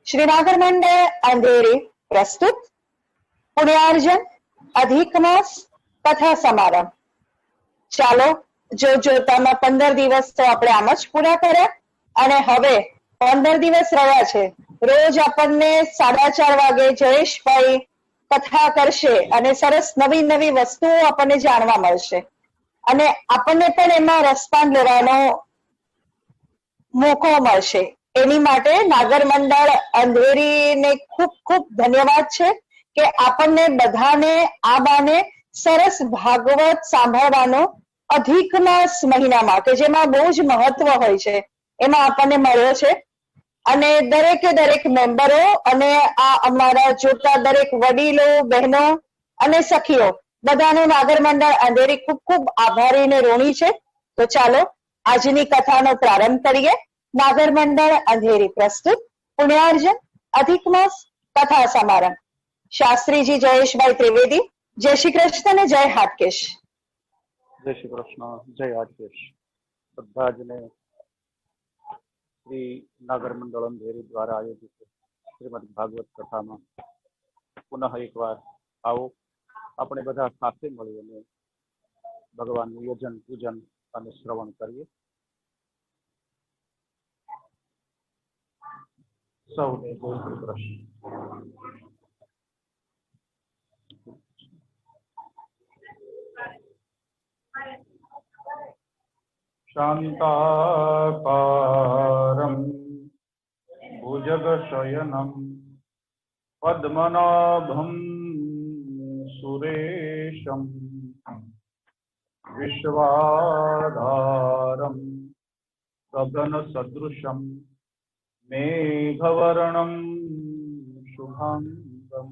श्री नागर मंडळ अंधेरी प्रस्तुत पुण्यार्जन अधिक मास कथा समारंभ। ચાલો જોતામાં 15 દિવસ તો આપણે આમ જ પૂરા કર્યા અને હવે 15 દિવસ રહ્યા છે। રોજ આપણને 4:30 વાગે જયેશભાઈ કથા કરશે અને સરસ નવી નવી વસ્તુઓ આપણને જાણવા મળશે અને આપણને પણ એમાં રસપાન લેવાનો મોકો મળશે। એની માટે નાગર મંડળ અંધેરીને ખૂબ ખૂબ ધન્યવાદ છે કે આપણને બધાને આ બાને સરસ ભાગવત સાંભળવાનો अधिक मास महीना में के जेमा बहु ज महत्व होय छे एमां आपने मळ्यो छे अने दरेके दरेक मेम्बरो अने आ अमारा जोता दरेक वडीलो बहनों अने सखीओ बधानो नागर मंडळ अंधेरी खूब खूब आभारी ने ऋणी छे। तो चालो आजनी कथानो प्रारंभ करिए। नागर मंडळ अंधेरी प्रस्तुत पुण्यार्जन अधिक मास कथा समारंभ। शास्त्रीजी जयेशभाई त्रिवेदी। जय श्री कृष्ण ने जय हाटकेश। जय श्री कृष्ण जय हाटकेश। बधाजने श्री नागर मंडल अंधेरी द्वारा आयोजित श्रीमद भागवत कथा में पुनः एक बार आओ अपने बधा साथे मळीने भगवान यजन पूजन और श्रवण करिए। सौने जय श्री कृष्ण। शान्ताकारं भुजगशयनं पद्मनाभं सुरेशं विश्वाधारं गगनसदृशं मेघवर्णं शुभांगं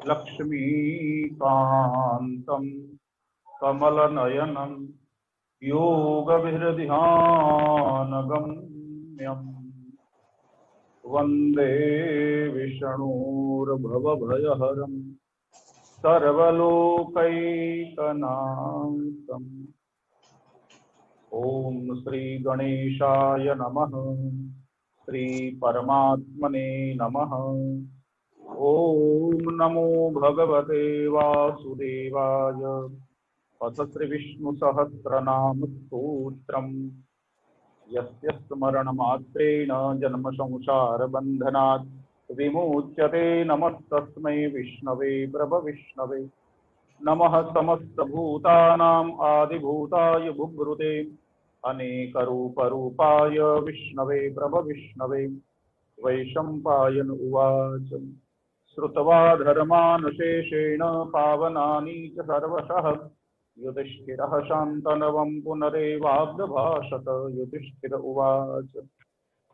लक्ष्मीकान्तं कमलनयनं योगभिर्ध्यानगम्यम् वन्दे विष्णुर्भवभयहरं सर्वलोकैकनाथम्। ॐ श्री गणेशाय नमः। श्री परमात्मने नमः। ॐ नमो भगवते वासुदेवाय। अथ श्री विष्णु सहस्रनाम स्तोत्रम् यस्य स्मरणमात्रेण जन्म संसार बन्धनात् विमुच्यते। नमस्तस्मै विष्णवे प्रभविष्णवे। नमः समस्तभूतानाम् आदिभूताय भुभृते अनेकरूपरूपाय विष्णवे प्रभविष्णवे। वैशम्पायन उवाच श्रुत्वा धर्मानुशेषेण पावनानि च सर्वशः युधिष्ठिरः शान्तनवं पुनरेवाब्धभाषत। युधिष्ठिर उवाच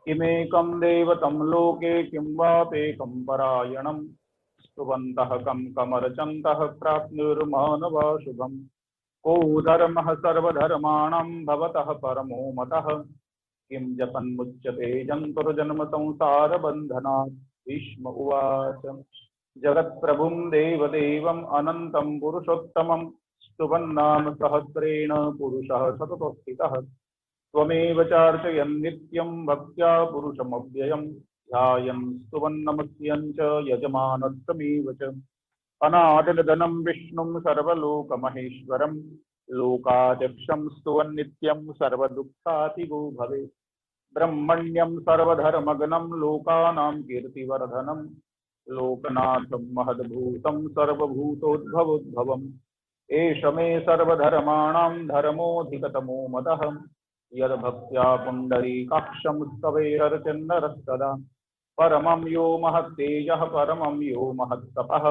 किमेकं दैवतं लोके किं वापेकं परायणं स्तुवन्तः कं कमर्चन्तः प्राप्नुर्मानवा शुभम्। को धर्मः सर्वधर्माणां भवतः परमो मतः किं जपन्मुच्यते जन्तुर्जन्म संसारबन्धनात्। भीष्म उवाच जगत्प्रभुं देवदेवम् अनन्तं पुरुषोत्तमं स्तुवन्नाम सहस्रेण पुरुषः सततोत्थितः। त्वमेव चार्चयन् नित्यं भक्त्या पुरुषमव्ययं ध्यायन् स्तुवन् नमस्यन् च यजमानस्तमेव च। अनादिनिधनं विष्णुं सर्वलोकमहेश्वरं लोकाध्यक्षं स्तुवन् नित्यं सर्वदुःखातिगो भवेत्। ब्रह्मण्यं सर्वधर्मगणं लोकानां कीर्तिवर्धनं लोकनाथं महद्भूतं सर्वभूतोद्भवोद्भवम्। एष मे सर्वधर्माणां धर्मोऽधिकतमो मतः यद्भक्त्या पुण्डरीकाक्षं स्तवेरर्चन्नरस्तदा। परमं यो महत्तेजः परमं यो महत्तपः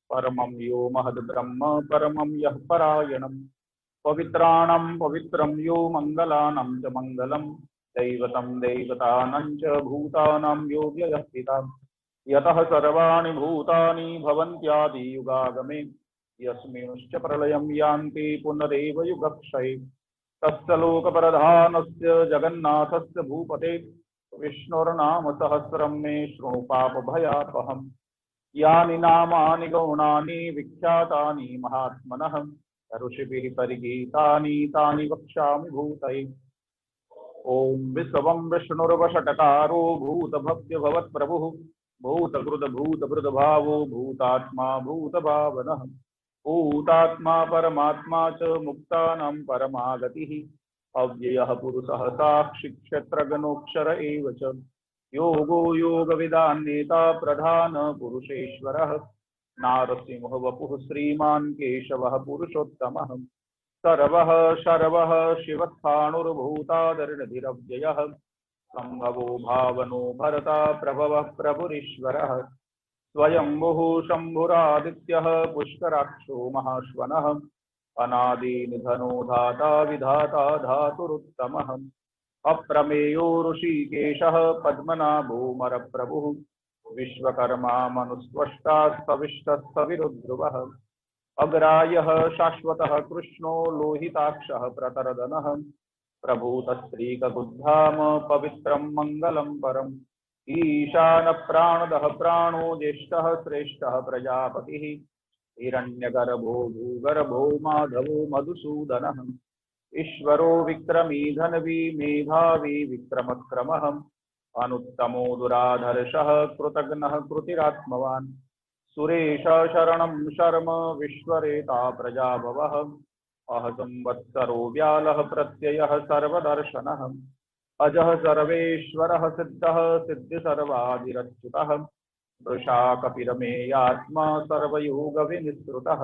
परमं यो महद्ब्रह्म परमं यः परायणम्। पवित्राणां पवित्रं यो मङ्गलानां च मङ्गलम् दैवतं दैवतानां च भूतानां यो व्ययः पिता। यतः सर्वाणि भूतानि भवन्त्यादियुगागमे यस्मिंश्च प्रलयं यान्ति पुनरेव युगक्षये। तस्य लोकप्रधानस्य जगन्नाथस्य भूपते विष्णुर्नाम सहस्रं मे शृणु पापभयापहम्। यानि नामानि गौणानि विख्यातानि महात्मनः ऋषिभिः परिगीतानि तानि वक्ष्यामि भूतये। ओम विश्वं विष्णुर्वषटकारो भूतभव्य भवत्प्रभुः भूतकृत भूतभृत भावो भूतात्मा भूतभावनः भूतात्मा परमात्मा च मुक्तानां परमागतिः अव्ययः पुरुषः साक्षी क्षेत्रगणोऽक्षर एव च योगो योगविदान् नेता प्रधान पुरुषेश्वरः नारसिंह वपुः श्रीमान् केशवः पुरुषोत्तमः सर्वः शर्वः शिवस्थाणुर्भूतादर्निधिरव्ययः सम्भवो भावनो भरता प्रभवः प्रभुरीश्वरः स्वयंभुः शम्भुरादित्यः पुष्कराक्षो महाश्वनः अनादिनिधनो धाता विधाता धातुरुत्तमः अप्रमेयो ऋषिकेशः पद्मनाभो मरप्रभुः विश्वकर्मा मनुस्त्वष्टा सविष्टः सविरुद्ध्रुवः अग्रायः शाश्वतः कृष्णो लोहिताक्षः प्रतरदनः प्रभूतस्त्रीकबुद्धाम पवित्रं मङ्गलं परम् ईशान प्राणदः प्राणो ज्येष्ठः श्रेष्ठः प्रजापतिः हिरण्यगर्भो भूगर्भो माधवो मधुसूदनः ईश्वरो विक्रमी धनवी मेधावी विक्रमक्रमः अनुत्तमो दुराधर्षः कृतघ्नः कृतिरात्मवान् सुरेश शरणं शर्म विश्वरेता प्रजाभवः अहसंवत्सरो व्यालः प्रत्ययः सर्वदर्शनः अजः सर्वेश्वरः सिद्धः सिद्धिसर्वादिरच्युतः वृषा कपिरमेयात्मा सर्वयोगविनिःसृतः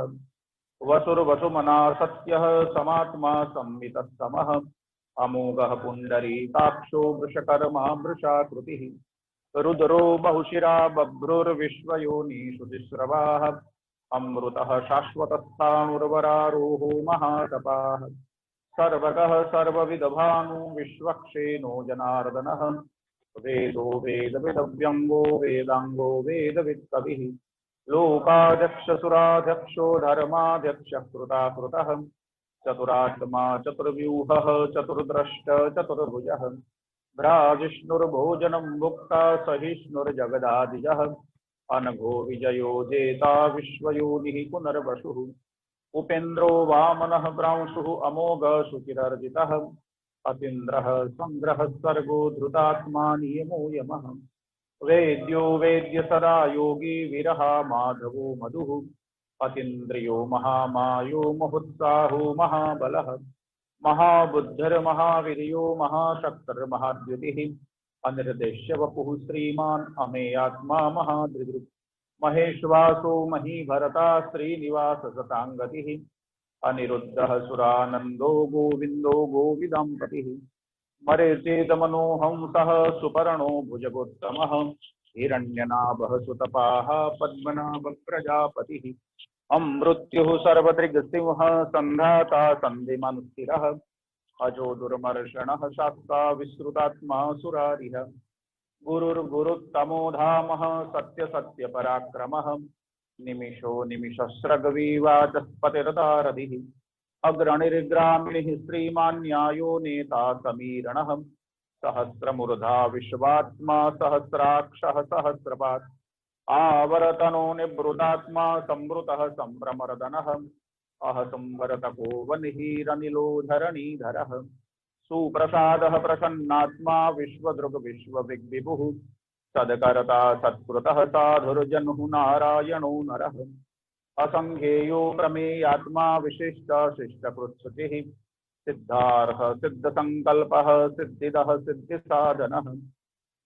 वसुर्वसुमना सत्यः समात्मा संवितः समः अमोघः पुण्डरीकाक्षो वृषकर्मा वृषाकृतिः रुद्रो बहुशिरा बभ्रुर्विश्वयोनिषु तिस्रवाः अमृतः शाश्वतस्थाणुर्वरारोहो महातपाः सर्वगः सर्वविदभानु विश्वक्षेनो जनार्दनः वेदो वेदविदव्यङ्गो वेदाङ्गो वेदवित्कविः लोकाध्यक्षसुराध्यक्षो धर्माध्यक्षः कृताकृतः चतुरात्मा चतुर्व्यूहः चतुर्द्रष्ट चतुर्भुजः भ्राजिष्णुर्भोजनं भुक्ता सहिष्णुर्जगदादिजः अनघो विजयो जेता विश्वयोनिः पुनर्वसुः उपेन्द्रो वामनः प्रांशुः अमोघ शुचिरर्जितः अतीन्द्रः सङ्ग्रहः सर्गो धृतात्मा नियमो यमः वेद्यो वेद्य सदा योगी विरहा माधवो मधुः अतीन्द्रियो महामायो महोत्साहो महाबलः महाबुद्धिर्महावीर्यो महाशक्तिर्महाद्युतिः अनिर्देश्य वपुः श्रीमान् अमेयात्मा महादृदृक् महेश्वासो महीभरता श्रीनिवास सताङ्गतिः अनिरुद्धः सुरानन्दो गोविन्दो गोविदाम्पतिः मरेचेदमनोहंसः सुपर्णो भुजगोत्तमः हिरण्यनाभः सुतपाः पद्मनाभ प्रजापतिः अमृत्युः सर्वदृग्सिंह सन्धाता सन्धिमनुस्थिरः अजो दुर्मर्षणः शास्ता विश्रुतात्मा सुरारिः गुरुर्गुरुत्तमो धामः सत्य सत्य पराक्रमः निमिषो निमिषस्रग्वीवाचस्पतिरतारधिः अग्रणिर्ग्रामिणिः श्रीमान् न्यायो नेता समीरणः सहस्रमूर्धा विश्वात्मा सहस्राक्षः सहस्रपात् आवर्तनो निवृतात्मा संवृतः सम्भ्रमर्दनः अहसंवरतको वह्निरनिलो धरणीधरः सुप्रसादः प्रसन्नात्मा विश्वदृग् विश्वविग्विभुः सद्कर्ता सत्कृतः साधुर्जनुः नारायणो नरः असंख्येयो प्रमेयात्मा विशिष्ट शिष्टकृत्सुतिः सिद्धार्थ सिद्धसङ्कल्पः सिद्धिदः सिद्धिसाधनः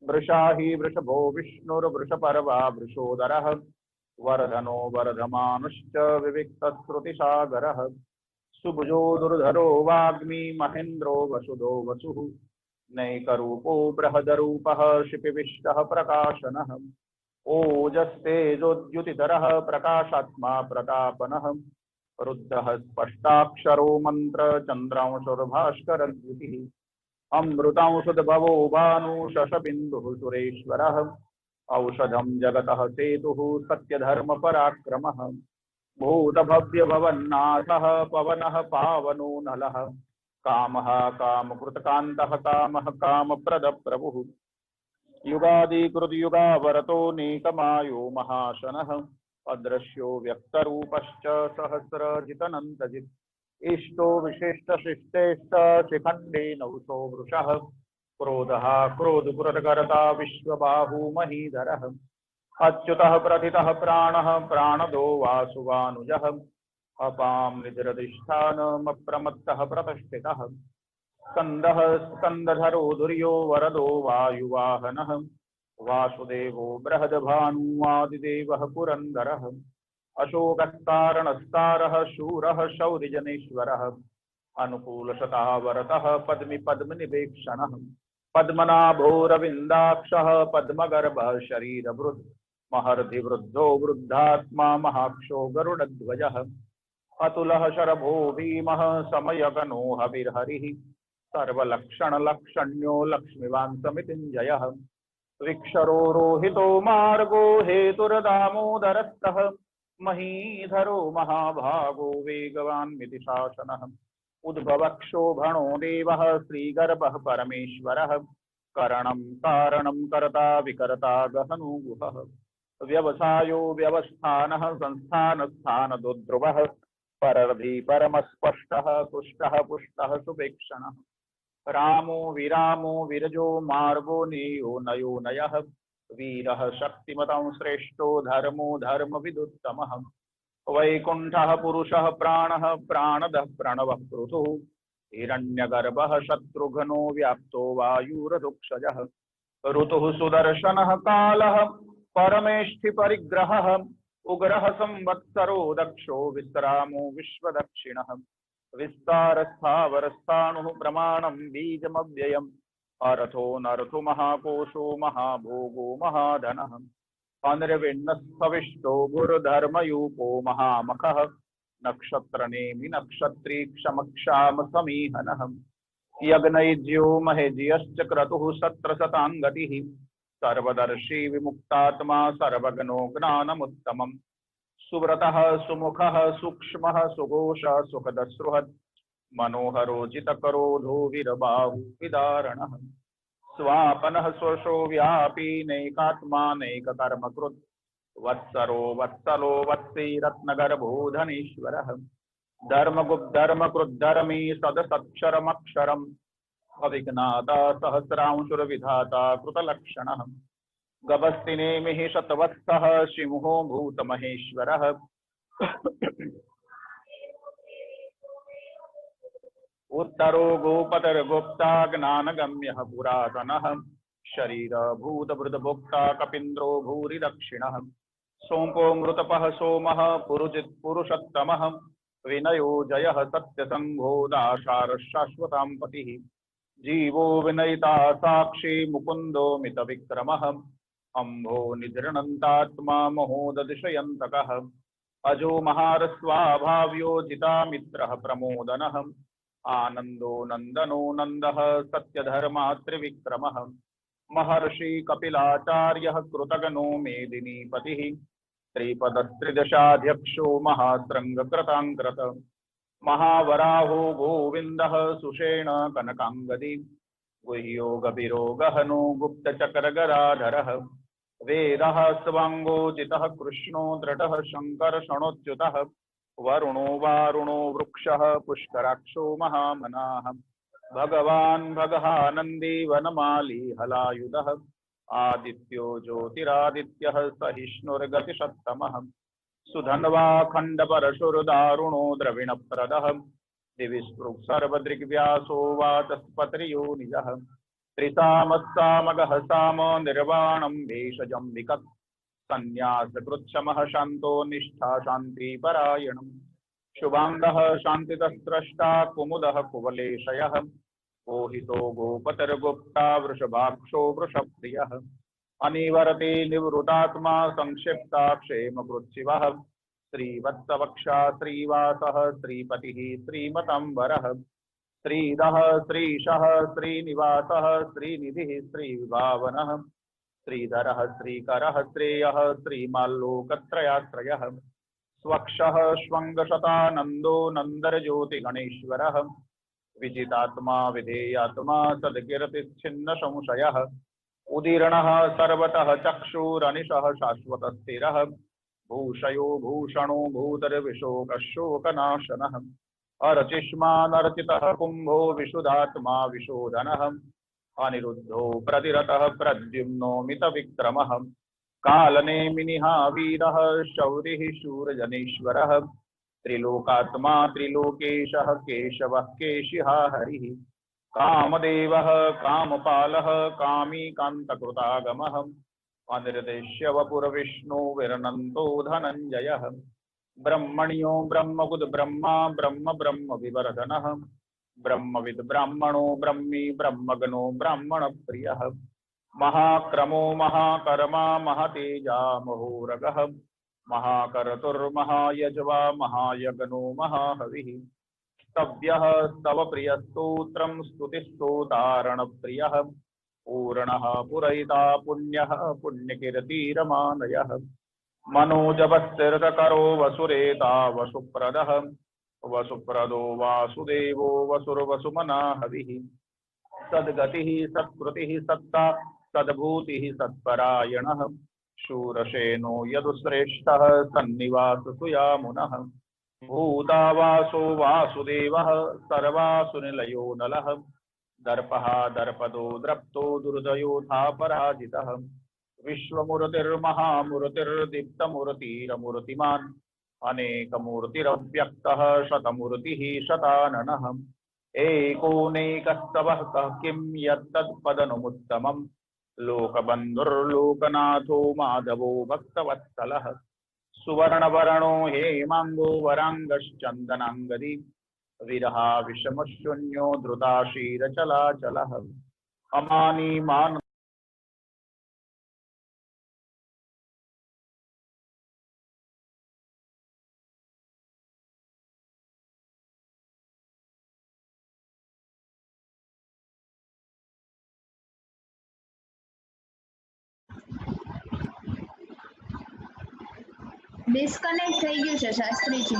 वृषाहि वृषभो विष्णुर्वृषपर्वा वृषोदरः वर्धनो वर्धमानुश्च विविक्तश्रुतिसागरः सुभुजो दुर्धरो वाग्मी महेन्द्रो वसुदो वसुः नैकरूपो बृहदरूपः शिपिविष्टः प्रकाशनः ओजस्तेजोद्युतिधरः प्रकाशात्मा प्रतापनः रुद्धः स्पष्टाक्षरो मन्त्र चन्द्रांशुर्भास्करद्युतिः अमृतांशुद्भवो भानु शशबिन्दुः सुरेश्वरः औषधं जगतः सेतुः सत्यधर्मपराक्रमः भूतभव्यभवन्नाथः पवनः पावनो नलः कामः कामकृतकान्तः कामः कामप्रदप्रभुः युगादिकृतयुगावरतो नेकमायो महाशनः अदृश्यो व्यक्तरूपश्च सहस्रजितनन्तजित् इष्टो विशिष्टशिष्टेष्ट शिखण्डे नवसो वृषः क्रोधः क्रोधपुरतकर्ता विश्वबाहु महीधरः अच्युतः प्रथितः प्राणः प्राणदो वासुवानुजः अपां निजरधिष्ठानमप्रमत्तः प्रतिष्ठितः स्कन्दः स्कन्दधरो दुर्यो वरदो वायुवाहनः वासुदेवो बृहद्भानुवादिदेवः पुरन्दरः अशोकस्तारणस्तारः शूरः शौरिजनेश्वरः अनुकूलशतावरतः पद्मि पद्मनिवेक्षणः पद्मनाभोरविन्दाक्षः पद्मगर्भः शरीरभृत् महर्षिवृद्धो वृद्धात्मा महाक्षो गरुडध्वजः अतुलः शरभो भीमः समयगनो हविर्हरिः सर्वलक्षणलक्षण्यो लक्ष्मीवान् समितिञ्जयः विक्षरो रोहितो मार्गो हेतुर्दामोदरस्तः महीधरो महाभागो वेगवान् शासनः उद्भवक्षोभणो देवः श्रीगर्भः परमेश्वरः करणं कारणं कर्ता विकर्ता गहनो गुहः व्यवसायो व्यवस्थानः संस्थानस्थानदोद्ध्रुवः परर्धि परमस्पष्टः तुष्टः पुष्टः सुपेक्षणः रामो विरजो मार्गो नेयो नयो नयः वीरः शक्तिमतं श्रेष्ठो धर्मो धर्मविदुत्तमः वैकुण्ठः पुरुषः प्राणः प्राणदः प्रणवः पृथुः हिरण्यगर्भः शत्रुघ्नो व्याप्तो वायुरधुक्षजः ऋतुः सुदर्शनः कालः परमेष्ठि परिग्रहः उग्रः संवत्सरो दक्षो विश्रामो विश्वदक्षिणः विस्तारस्थावरस्थाणुः प्रमाणं बीजमव्ययम् अर्थो नर्थो महाकोशो महाभोगो महाधनः अनिर्विण्णस्थविष्टो गुरुधर्मयूपो महामखः नक्षत्रनेमि नक्षत्री क्षमक्षाम समीहनः यज्ञैज्यो महेज्यश्च क्रतुः सत्रशताङ्गतिः सर्वदर्शी विमुक्तात्मा सर्वज्ञो ज्ञानमुत्तमम् सुव्रतः सुमुखः सूक्ष्मः सुघोषः सुखदसृहत् मनोहरोजितकरोधो वीरबाहु विदारणः स्वापनः स्वशो व्यापी नैकात्मा नैककर्मकृत् वत्सरो वत्सलो वत्सी रत्नगर्भो धनीश्वरः धर्मकृद्धर्मी सदसत्क्षरमक्षरम् अविघ्नाता सहस्रांशुरविधाता कृतलक्षणः गभस्तिनेमिः शतवत्सः सिंहो भूतमहेश्वरः उत्तरो गोपतिर्गुप्ता ज्ञानगम्यः पुरातनः शरीरभूतभृतभोक्ता कपीन्द्रो भूरि दक्षिणः सोमो मृतपः सोमः पुरुषोत्तमः विनयो जयः सत्यसंघो दाशारः शाश्वतां पतिः जीवो विनयिता साक्षी मुकुन्दो मितविक्रमः अम्भो निधृणन्तात्मा महोदधिशयन्तकः अजो महारस्वाभाव्यो जितामित्रः प्रमोदनः आनन्दो नन्दनो नन्दः सत्यधर्मा त्रिविक्रमः महर्षि कपिलाचार्यः कृतघ्नो मेदिनीपतिः त्रिपदस्त्रिदशाध्यक्षो महाश्रृङ्गकृताङ्कृत महावराहो गोविन्दः सुषेण कनकाङ्गदी गुह्यो गभीरो गहनो गुप्तचक्रगदाधरः वेदः स्वाङ्गोचितः कृष्णो दृढः शङ्करशणोच्युतः वरुणो वारुणो वृक्षः पुष्कराक्षो महामनाः भगवान् भगहानन्दी वनमाली हलायुधः आदित्यो ज्योतिरादित्यः सहिष्णुर्गतिषत्तमः सुधन्वा खण्डपरशुर्दारुणो द्रविणप्रदः दिवि सर्वदृग्व्यासो वाचस्पतिर्यो निजः त्रिसामस्सामगः साम निर्वाणं भेषजं विकत् संन्यासकृच्छमः शान्तो निष्ठा शान्तिपरायणम् शुभाङ्गः शान्तितस्त्रष्टा कुमुदः कुवलेशयः मोहितो गोपतिर्गुप्ता वृषभाक्षो वृषप्रियः अनिवर्ते निवृतात्मा संक्षिप्ता क्षेमकृच्छिवः श्रीवत्सवक्षा श्रीवासः श्रीपतिः श्रीमतम्बरः श्रीधः श्रीशः श्रीनिवासः श्रीनिधिः श्रीविभावनः श्रीधरः श्रीकरः श्रेयः श्रीमाल्लोकत्रयाश्रयः स्वक्षः श्वङ्गशतानन्दो नन्दरज्योतिगणेश्वरः विजितात्मा विधेयात्मा सद्कीर्तिच्छिन्न संशयः उदीर्णः सर्वतः चक्षुरनिशः शाश्वतस्थिरः भूषयो भूषणो भूतर्विशोकशोकनाशनः अर्चिष्मानर्चितः कुम्भो विशुधात्मा विशोधनः अनिरुद्धो प्रतिरतः प्रद्युम्नो मितविक्रमः कालनेमिनिः वीरः शौरिः शूरजनेश्वरः त्रिलोकात्मा त्रिलोकेशः केशवः केशिः हरिः कामदेवः कामपालः कामी कान्तकृतागमः अनिर्देश्य वपुरविष्णु विरनन्तो धनञ्जयः ब्रह्मण्यो ब्रह्मबुद् ब्रह्मा ब्रह्म ब्रह्म विवर्धनः ब्रह्मविद् ब्राह्मणो ब्रह्मी ब्रह्मगणो ब्राह्मण प्रियः महाक्रमो महाकर्मा महतेजा महोरगः महाकर्तुर्महायज्वा महायज्ञो महाहविः स्तव्यः स्तव प्रियस्तोत्रं स्तुतिस्तोतारण प्रियः पूर्णः पुरयिता पुण्यः पुण्यकीर्तिरमानयः मनोजवस्तिरकरो वसुरेता वसुप्रदः वसुप्रदो वासुदेवो वसुर्वसुमना हविः सद्गतिः सत्कृतिः सत्ता सद्भूतिः सत्परायणः शूरसेनो यदुश्रेष्ठः सन्निवाससुयामुनः भूतावासो वासुदेवः सर्वासुनिलयो नलः दर्पः दर्पदो द्रप्तो दुर्दयोधा पराजितः विश्वमूर्तिर्महामूर्तिर्दीप्तमूर्तिरमूर्तिमान् अनेकमूर्तिरव्यक्तः शतमूर्तिः शताननः एकोनैकस्तवः कः किं यत्तत्पदनुमुत्तमम् लोकबन्धुर्लोकनाथो माधवो भक्तवत्सलः सुवर्णवर्णो हेमांगो वरांगश्चंदनांगदी विरहा विषमशून्यो धृताशीरचलाचलः अमानी मान ડિસ્કનેક્ટ થઈ ગયું છે શાસ્ત્રીજી.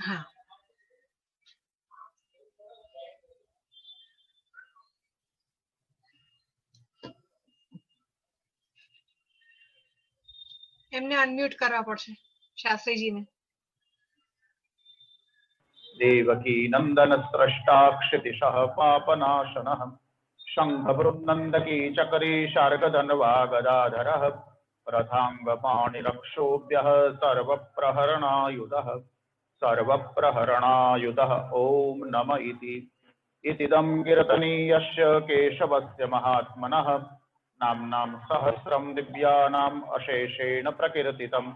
હા, એમને અનમ્યુટ કરવા પડશે શાસ્ત્રીજીને. देवकी नंदन स्रष्टा क्षितिशः पापनाशनः शंखवृन्नन्दकी चकरी शार्गधन्वा गदाधरः रथांगपाणिरक्षोभ्यः सर्वप्रहरणायुधः ओम नम इतिदं कीर्तनीयस्य केशवस्य महात्मनः नाम्नां सहस्रं दिव्यानाम् अशेषेण प्रकीर्तितम्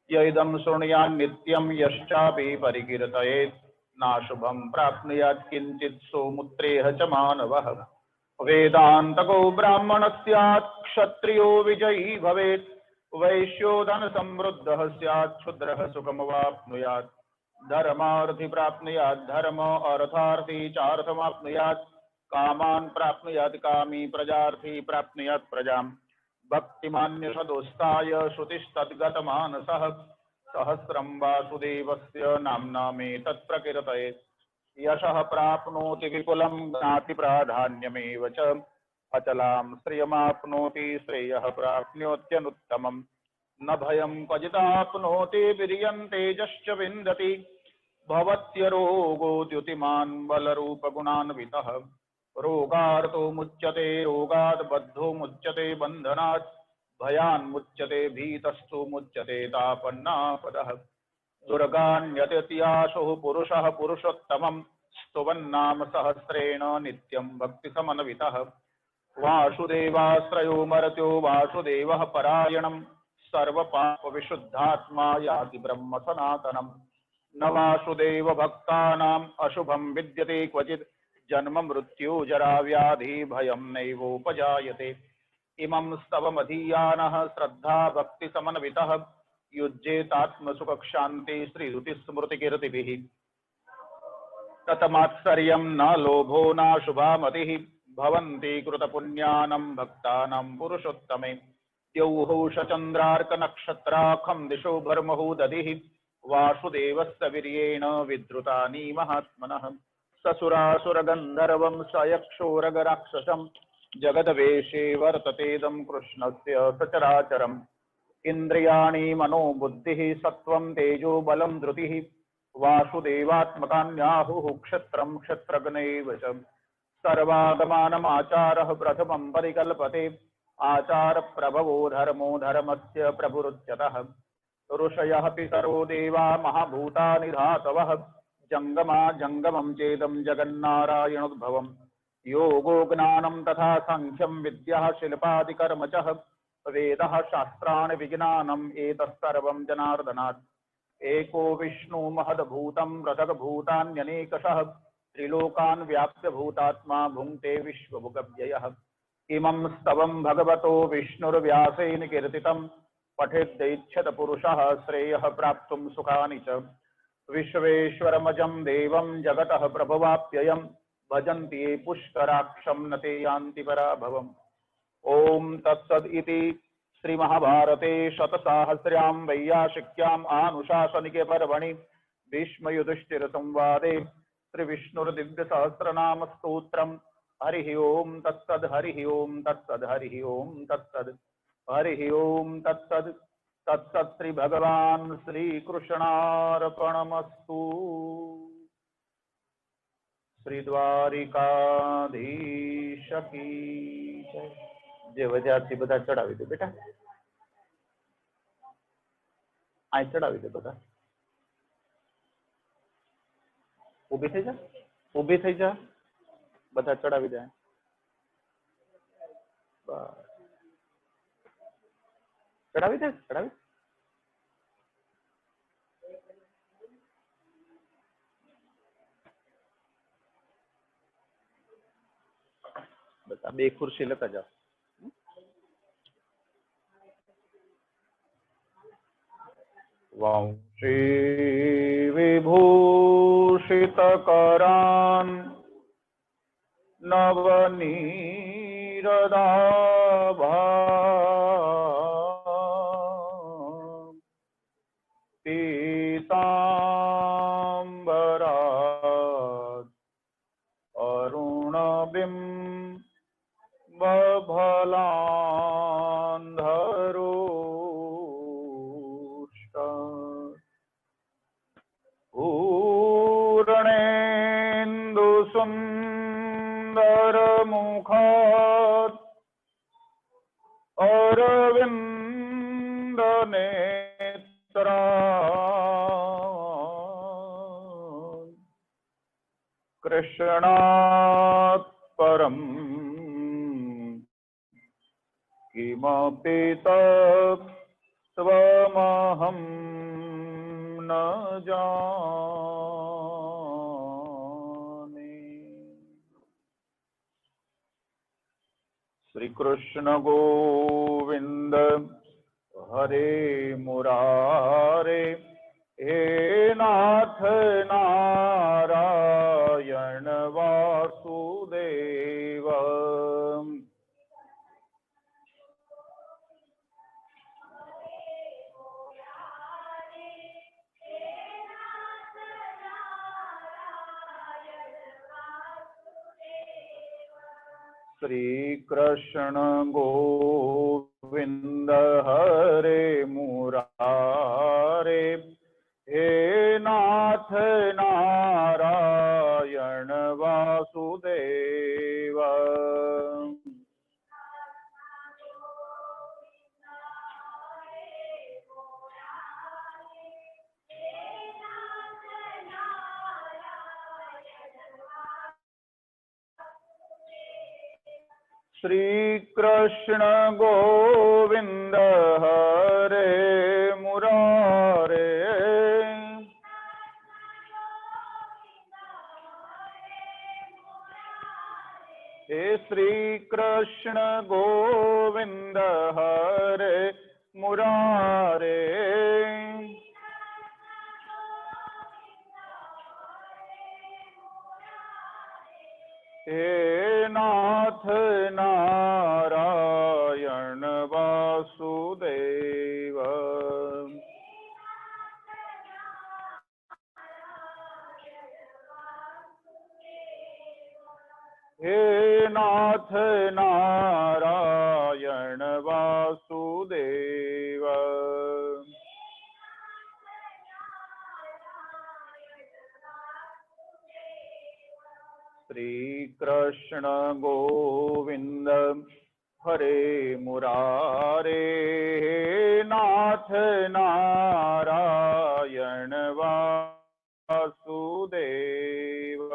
यदं शृणुयान् नित्यं यश्चापि परिकीर्तयेत् नाशुभं प्राप्नुयात् किञ्चित् सोमुत्रेह च मानवः वेदान्तको ब्राह्मणः स्यात् क्षत्रियो विजयी भवेत् वैश्यो धनसमृद्धः स्यात् क्षुद्रः सुखमवाप्नुयात् धर्मार्थी प्राप्नुयात् धर्म अर्थार्थी चार्थमाप्नुयात् कामान् प्राप्नुयात् कामी प्रजार्थी प्राप्नुयात् प्रजाम् भक्तिमान्य सदोस्ताय श्रुतिस्तद्गतमानसः सहस्रं वासुदेवस्य नाम्नामेतत् प्रकीर्तयेत् यशः प्राप्नोति विपुलं ज्ञाति प्राधान्यमेव च अचलां श्रियमाप्नोति श्रेयः प्राप्नोत्यनुत्तमम् न भयं क्वचिदाप्नोति वीर्यं तेजश्च विन्दति भवत्यरोगोद्युतिमान् बलरूपगुणान्वितः रोगार्तो मुच्यते रोगात् बद्धो मुच्यते बन्धनात् भयान् मुच्यते भीतस्तु मुच्यते तापन्नापदः दुर्गान्यतियाशुः पुरुषः पुरुषोत्तमं स्तुवन्नाम सहस्रेण नित्यं भक्तिसमन्वितः वासुदेवाश्रयो मर्त्यो वासुदेवः परायणं सर्वपापविशुद्धात्मा याति ब्रह्म सनातनम् न वासुदेव भक्तानाम् अशुभं विद्यते क्वचित् जन्म मृत्यु जरा व्याधि भयं नैवोपजायते इमं स्तवमधीयानः श्रद्धा भक्ति समन्वितः युज्येतात्मसुख शांति श्रीरुतिस्मृतिकीर्तिभिः ततमात्सर्यं न लोभो न शुभा मतिः भवन्ति कृतपुण्यानां भक्तानां पुरुषोत्तमे द्यौः दिशो भर्महो दधिः वासुदेवस्य वीर्येण विद्रुतानि महात्मनः ससुरासुरगन्धर्वं सयक्षोरगराक्षसं जगदवेशे वर्ततेदं कृष्णस्य सचराचरम् इन्द्रियाणि मनोबुद्धिः सत्त्वं तेजो बलं धृतिः वासुदेवात्मकान्याहुः क्षत्रं क्षत्रज्ञैव च सर्वागमानमाचारः प्रथमं परिकल्पते आचार प्रभवो धर्मो धर्मस्य प्रभुरुच्यतः ऋषयः पितरो देवा महाभूतानि धातवः जंगमा जंगमं चेदं जगन्नारायणोद्भवम् योगो ज्ञानं तथा सांख्यं विद्या शिल्पादिकर्म च वेदः शास्त्राणि विज्ञानम् एतत्सर्वं जनार्दनात् एको विष्णु महद्भूतं पृथग्भूतान्यनेकशः त्रिलोकान् व्याप्य भूतात्मा भुङ्क्ते विश्वभुगव्ययः इमं स्तवं भगवतो विष्णुर्व्यासेन कीर्तितं पठेद्दैच्छत पुरुषः श्रेयः प्राप्तुं सुखानि च विश्वेश्वरमजं देवं जगतः प्रभवाप्ययं भजन्ति ये पुष्कराक्षं न ते यान्ति पराभवम् ओम तत्सद इति श्री महाभारते शतसाहस्र्यां वैयासिक्याम् आनुशासनिके पर्वणि भीष्म युधिष्ठिर संवादे श्री विष्णुर्दिव्य सहस्रनाम स्तोत्रम् हरिः ओम तत्सद हरिः ओम तत्सद हरिः ओम तत्सद हरिः ओम तत्सद तत्सद श्री भगवान श्री कृष्णार्पणमस्तु। श्री द्वारिकाधीश की जय। જે વજાતી બધા ચડાવી દે બેટા, આ ચડાવી દે બધા, ઊભી થઈ જા બધા ચડાવી દે, ચડાવી દે ચડાવી બધા બે ખુરશી લેતા જાઓ। वंशी विभूषितकरान् नवनीरदाभां पीताम्बरात् अरुणबिम्बफलान्धरो पूर्णेन्दुसुन्दरमुखात् अरविन्दनेत्रात् कृष्णात् परम् किमपि तत्त्वमहं न जाने। श्री कृष्ण गोविंद हरे मुरारे हे नाथ नारायण वासुदेव। श्री कृष्ण गोविंद हरे मुरारे हे नाथ नारायण वासुदेव। श्री कृष्ण गोविंद हरे मुरारे हे श्री कृष्ण गोविंद हरे मुरारे हे नाथ नारायण वासु हे नाथ नारायण वासुदेव। श्री कृष्ण गोविंद हरे मुरारे, हे नाथ नारायण वासुदेव।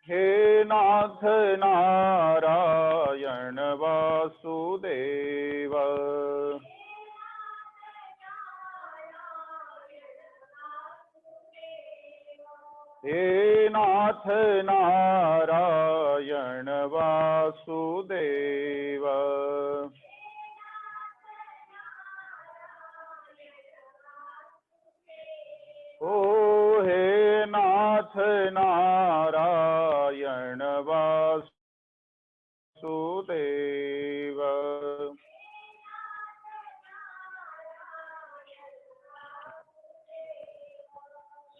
हे नाथ नारायण वासुदेव। हे नाथ नारायण वासुदेव। ओ हे नाथ नारायण वासुदेव।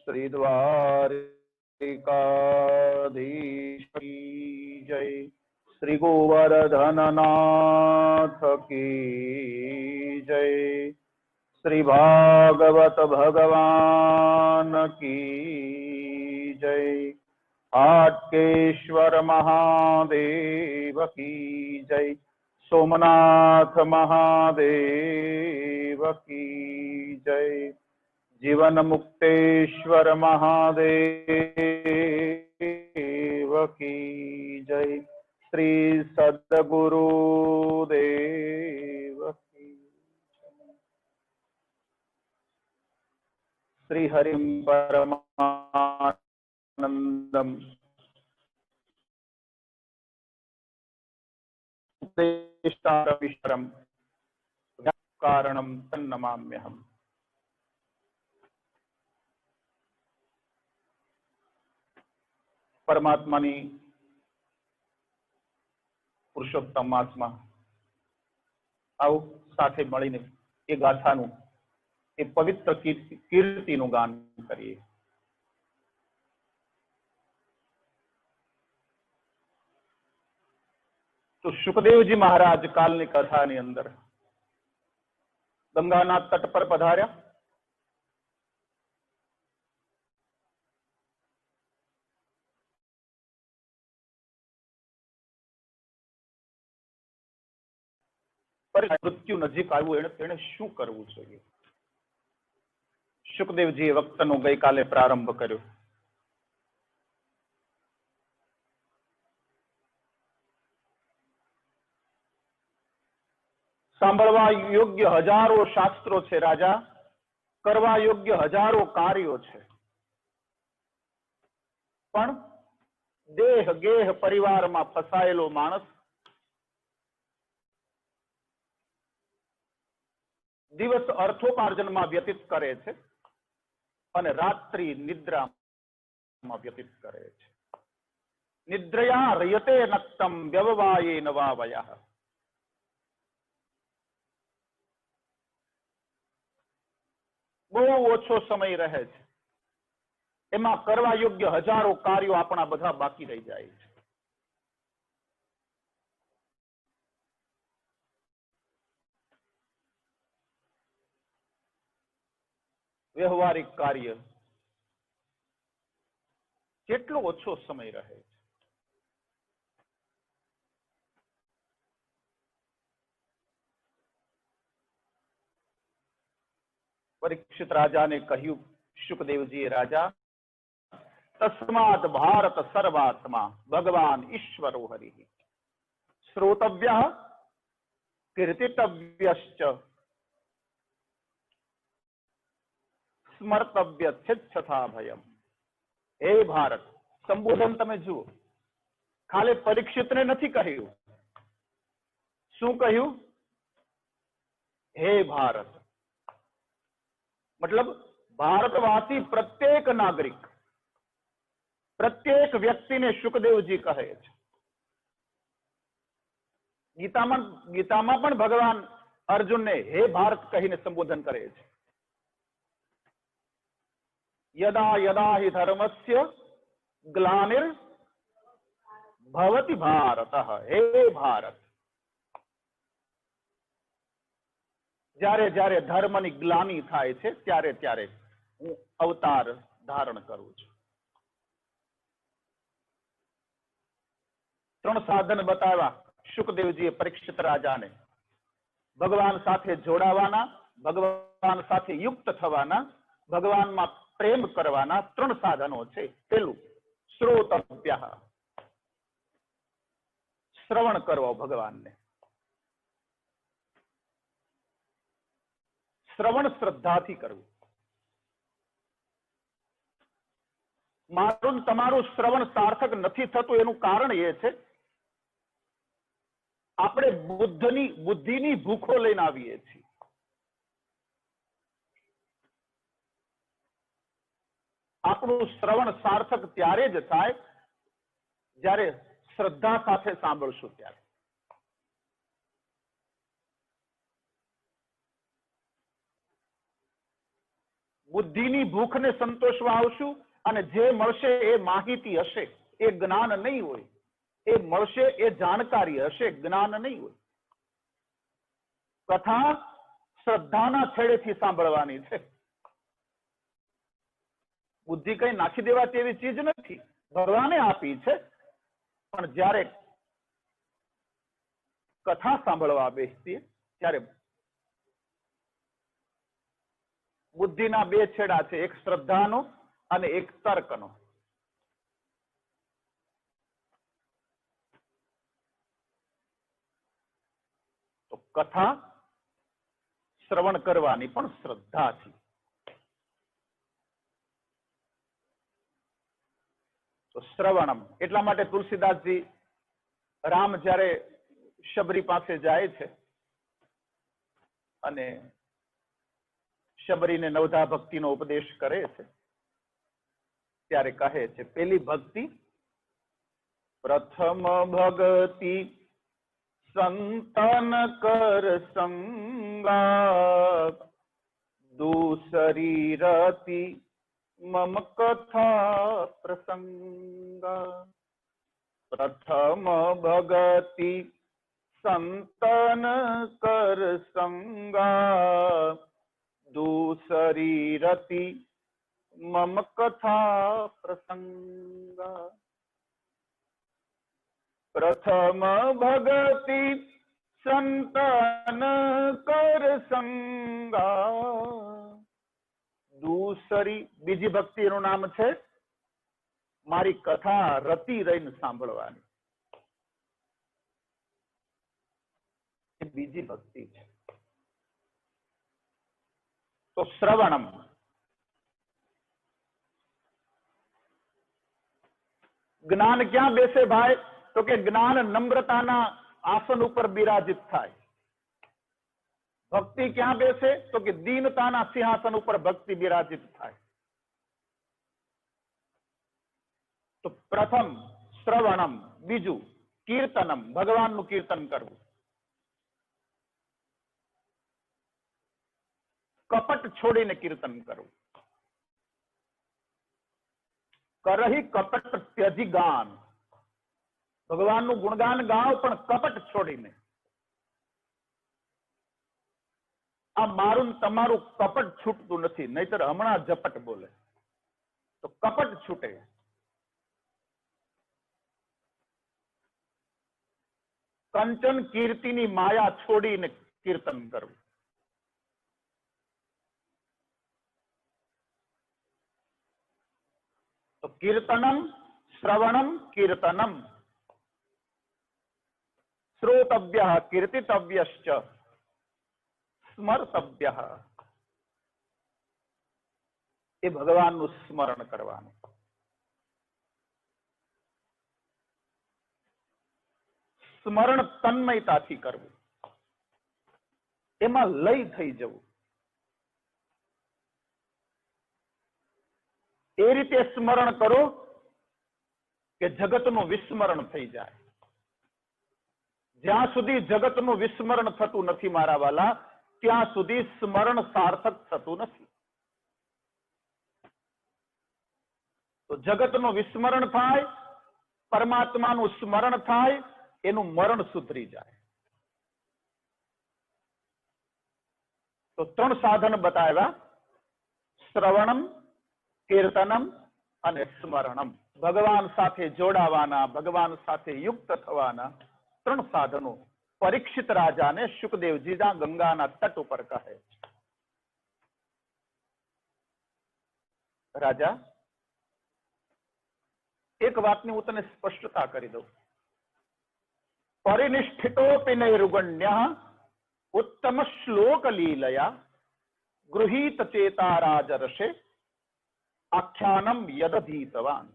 श्री द्वारिकाधीश की जय, श्री गोवर्धननाथ की जय, श्री भागवत भगवान की जय, आटकेश्वर महादेव की जय, सोमनाथ महादेव की जय, जीवन मुक्तेश्वर महादेव की जय, श्री सद्गुरुदेव की जय। श्री हरिं परमानंदम उपदेष्टारमीश्वरं कारणं तन्नमाम्यहम्। પરમાત્માની પુરુષોત્તમ માસમાં આવો સાથે મળીને એ ગાથાનું, એ પવિત્ર કીર્તિનું ગાન કરીએ। તો સુખદેવજી મહારાજ કાલની કથાની અંદર ગંગાના તટ પર પધાર્યા। મૃત્યુ નજીક આવ્યું, એને શું કરવું જોઈએ? સુખદેવજીએ વક્તનો ગઈકાલે પ્રારંભ કર્યો। સાંભળવા યોગ્ય હજારો શાસ્ત્રો છે રાજા, કરવા યોગ્ય હજારો કાર્યો છે, પણ દેહ ગેહ પરિવારમાં ફસાયેલો માણસ દિવસ અર્થોપાર્જનમાં વ્યતીત કરે છે અને રાત્રિ નિદ્રામાં વ્યતીત કરે છે। નિદ્રયા રયતે નક્તમ વ્યવવાયે નવા વયા। બહુ ઓછો સમય રહે છે, એમાં કરવા યોગ્ય હજારો કાર્યો આપણા બધા બાકી રહી જાય છે। વ્યવહારિક કાર્ય કેટલો ઓછો સમય રહે છે। પરીક્ષિત રાજાને કહ્યું, શુકદેવજીએ રાજા, તસ્માત ભારત સર્વાત્મા ભગવાન ઈશ્વરો હરિ શ્રોતવ્યઃ કીર્તિતવ્યશ્ચ સ્મર્તવ્ય છેચ્છથા ભયમ। હે ભારત, સંબોધન તમે જુઓ, ખાલી પરીક્ષિતને નથી કહ્યું, શું કહ્યું? હે ભારત, मतलब भारतवासी प्रत्येक नागरिक, प्रत्येक व्यक्ति ने सुखदेव जी कहे। ગીતામાં પણ ભગવાન અર્જુનને હે ભારત કહીને સંબોધન કરે છે. યદા યદા હિ ધર્મસ્ય ગ્લાનિર ભવતિ ભારત, હે ભારત, જ્યારે જ્યારે ધર્મની ગ્લાની થાય છે ત્યારે ત્યારે હું અવતાર ધારણ કરું છું. 3 સાધન બતાવ્યા શુકદેવજીએ પરીક્ષિત રાજાને. ભગવાન સાથે જોડાવાના, ભગવાન સાથે યુક્ત થવાના, ભગવાનમાં પ્રેમ કરવાના 3 સાધનો છે. પેલું શ્રોતવ્ય, શ્રવણ કરવો ભગવાનને. શ્રવણ શ્રદ્ધાથી કરવું. મારું તમારું શ્રવણ સાર્થક નથી થતું એનું કારણ એ છે આપણે બુદ્ધિની ભૂખો લઈને આવીએ છીએ. આપણું શ્રવણ સાર્થક ત્યારે જ થાય જ્યારે શ્રદ્ધા સાથે સાંભળશું ત્યારે. બુદ્ધિની ભૂખને સંતોષવા આવશું અને જે મળશે એ માહિતી હશે, એ જ્ઞાન નહીં હોય. એ મળશે એ જાણકારી હશે, જ્ઞાન નહીં હોય. કથા શ્રદ્ધાના છેડેથી સાંભળવાની છે. બુદ્ધિ કઈ નાખી દેવા તેવી ચીજ નથી, ભગવાને આપી છે. પણ જ્યારે કથા સાંભળવા બેસીએ ત્યારે બુદ્ધિના 2 છેડા છે, એક શ્રદ્ધાનો અને એક તર્કનો. તો કથા શ્રવણ કરવાની પણ શ્રદ્ધાથી. તો શ્રવણમ એટલા માટે તુલસીદાસજી રામ જ્યારે શબરી પાસે જાય છે અને શબરીને નવધા ભક્તિનો ઉપદેશ કરે છે ત્યારે કહે છે પેલી ભક્તિ પ્રથમ ભક્તિ સંતન કર સંગા દૂસરી રતિ મમ કથા પ્રસંગા. પ્રથમ ભક્તિ સંતન કર સંગા દૂસરી રતિ મમ કથા પ્રસંગા. પ્રથમ ભગતિ સંતન કર સંગા. દૂસરી બીજી ભક્તિ એનું નામ છે મારી કથા રતિ રહીને સાંભળવાની. એ બીજી ભક્તિ છે. તો શ્રવણમ જ્ઞાન ક્યાં બેસે ભાઈ? તો કે જ્ઞાન નમ્રતાના આસન ઉપર બિરાજિત થાય. ભક્તિ ક્યાં બેસે? તો કે દીનતાના સિંહાસન ઉપર ભક્તિ બિરાજિત થાય. તો પ્રથમ શ્રવણમ, બીજું કીર્તનમ, ભગવાનનું કીર્તન કરવું. કપટ છોડીને કીર્તન કરવું. કરહી કપટ ત્યજી ગાન, ભગવાનનું ગુણગાન ગાઓ પણ કપટ છોડીને. આ મારું તમારું કપટ છૂટતું નથી, નહીતર હમણાં ઝપટ બોલે. તો કપટ છૂટે. કંચન કીર્તિની માયા છોડીને કીર્તન કરવું. તો કીર્તનમ શ્રવણમ કીર્તનમ શ્રોતવ્ય કીર્તિતવ્યશ્ચ સ્મર્તવ્ય. એ ભગવાનનું સ્મરણ કરવાનું. સ્મરણ તન્મયતાથી કરવું, એમાં લય થઈ જવું. એ રીતે સ્મરણ કરો કે જગતનું વિસ્મરણ થઈ જાય. જ્યાં સુધી જગતનું વિસ્મરણ થતું નથી મારા વાલા, ત્યાં સુધી સ્મરણ સાર્થક થતું નથી. તો જગતનું વિસ્મરણ થાય, પરમાત્માનું સ્મરણ થાય, એનું મરણ સુધરી જાય. તો 3 સાધન બતાવ્યા: શ્રવણમ, કીર્તનમ અને સ્મરણમ. ભગવાન સાથે જોડાવાના, ભગવાન સાથે યુક્ત થવાના 3 સાધનો પરીક્ષિત રાજાને શુકદેવજી ગંગાના તટ ઉપર કહે. રાજા, એક વાતની હું તને સ્પષ્ટતા કરી દઉં. પરિનિષ્ઠિતોપી નૈરુગણ્યઃ ઉત્તમ શ્લોક લીલયા ગૃહીત ચેતા રાજર્ષે આખ્યાનમ યદધીતવાન.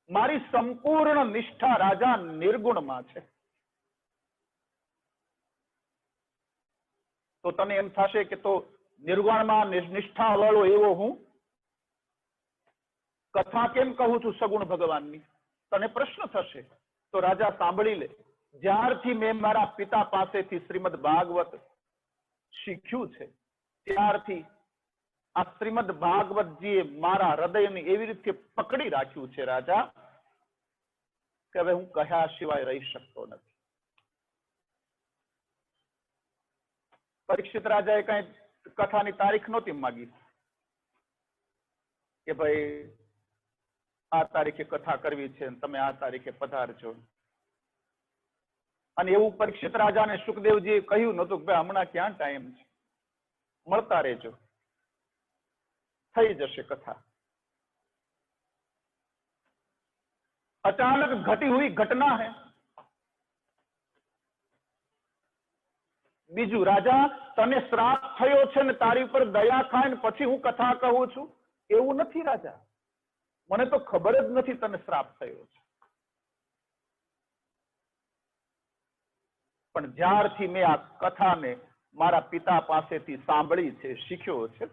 મારી સંપૂર્ણ નિષ્ઠા રાજા નિર્ગુણમાં છે. તો તને એમ થશે કે તો નિર્ગુણમાં નિષ્ઠા વાળો એવો હું કથા કેમ કહું છું સગુણ ભગવાનની? તને પ્રશ્ન થશે. તો રાજા સાંભળી લે. જ્યારથી મેં મારા પિતા પાસેથી શ્રીમદ ભાગવત શીખ્યું છે, ત્યારથી આ શ્રીમદ ભાગવતજીએ મારા હૃદયને એવી રીતે પકડી રાખ્યું છે રાજા, કે હવે હું કહ્યા સિવાય રહી શકતો નથી. પરીક્ષિત રાજાએ કઈ કથાની તારીખ નહોતી માંગી કે ભાઈ આ તારીખે કથા કરવી છે, તમે આ તારીખે પધારજો. અને એવું પરીક્ષિત રાજાને શુકદેવજીએ કહ્યું નતું કે ભાઈ હમણાં ક્યાં ટાઈમ છે, મળતા રહેજો, થઈ જશે કથા. अचानक घटी हुई घटना है. બીજું, રાજા તને શ્રાપ થયો છે ને તારી ઉપર દયા થાય ને પછી હું કથા કહું છું, એવું નથી રાજા. મને તો ખબર જ નથી તને શ્રાપ થયો છે. પણ જ્યારથી મેં આ કથાને મારા પિતા પાસેથી સાંભળી છે, શીખ્યો છે,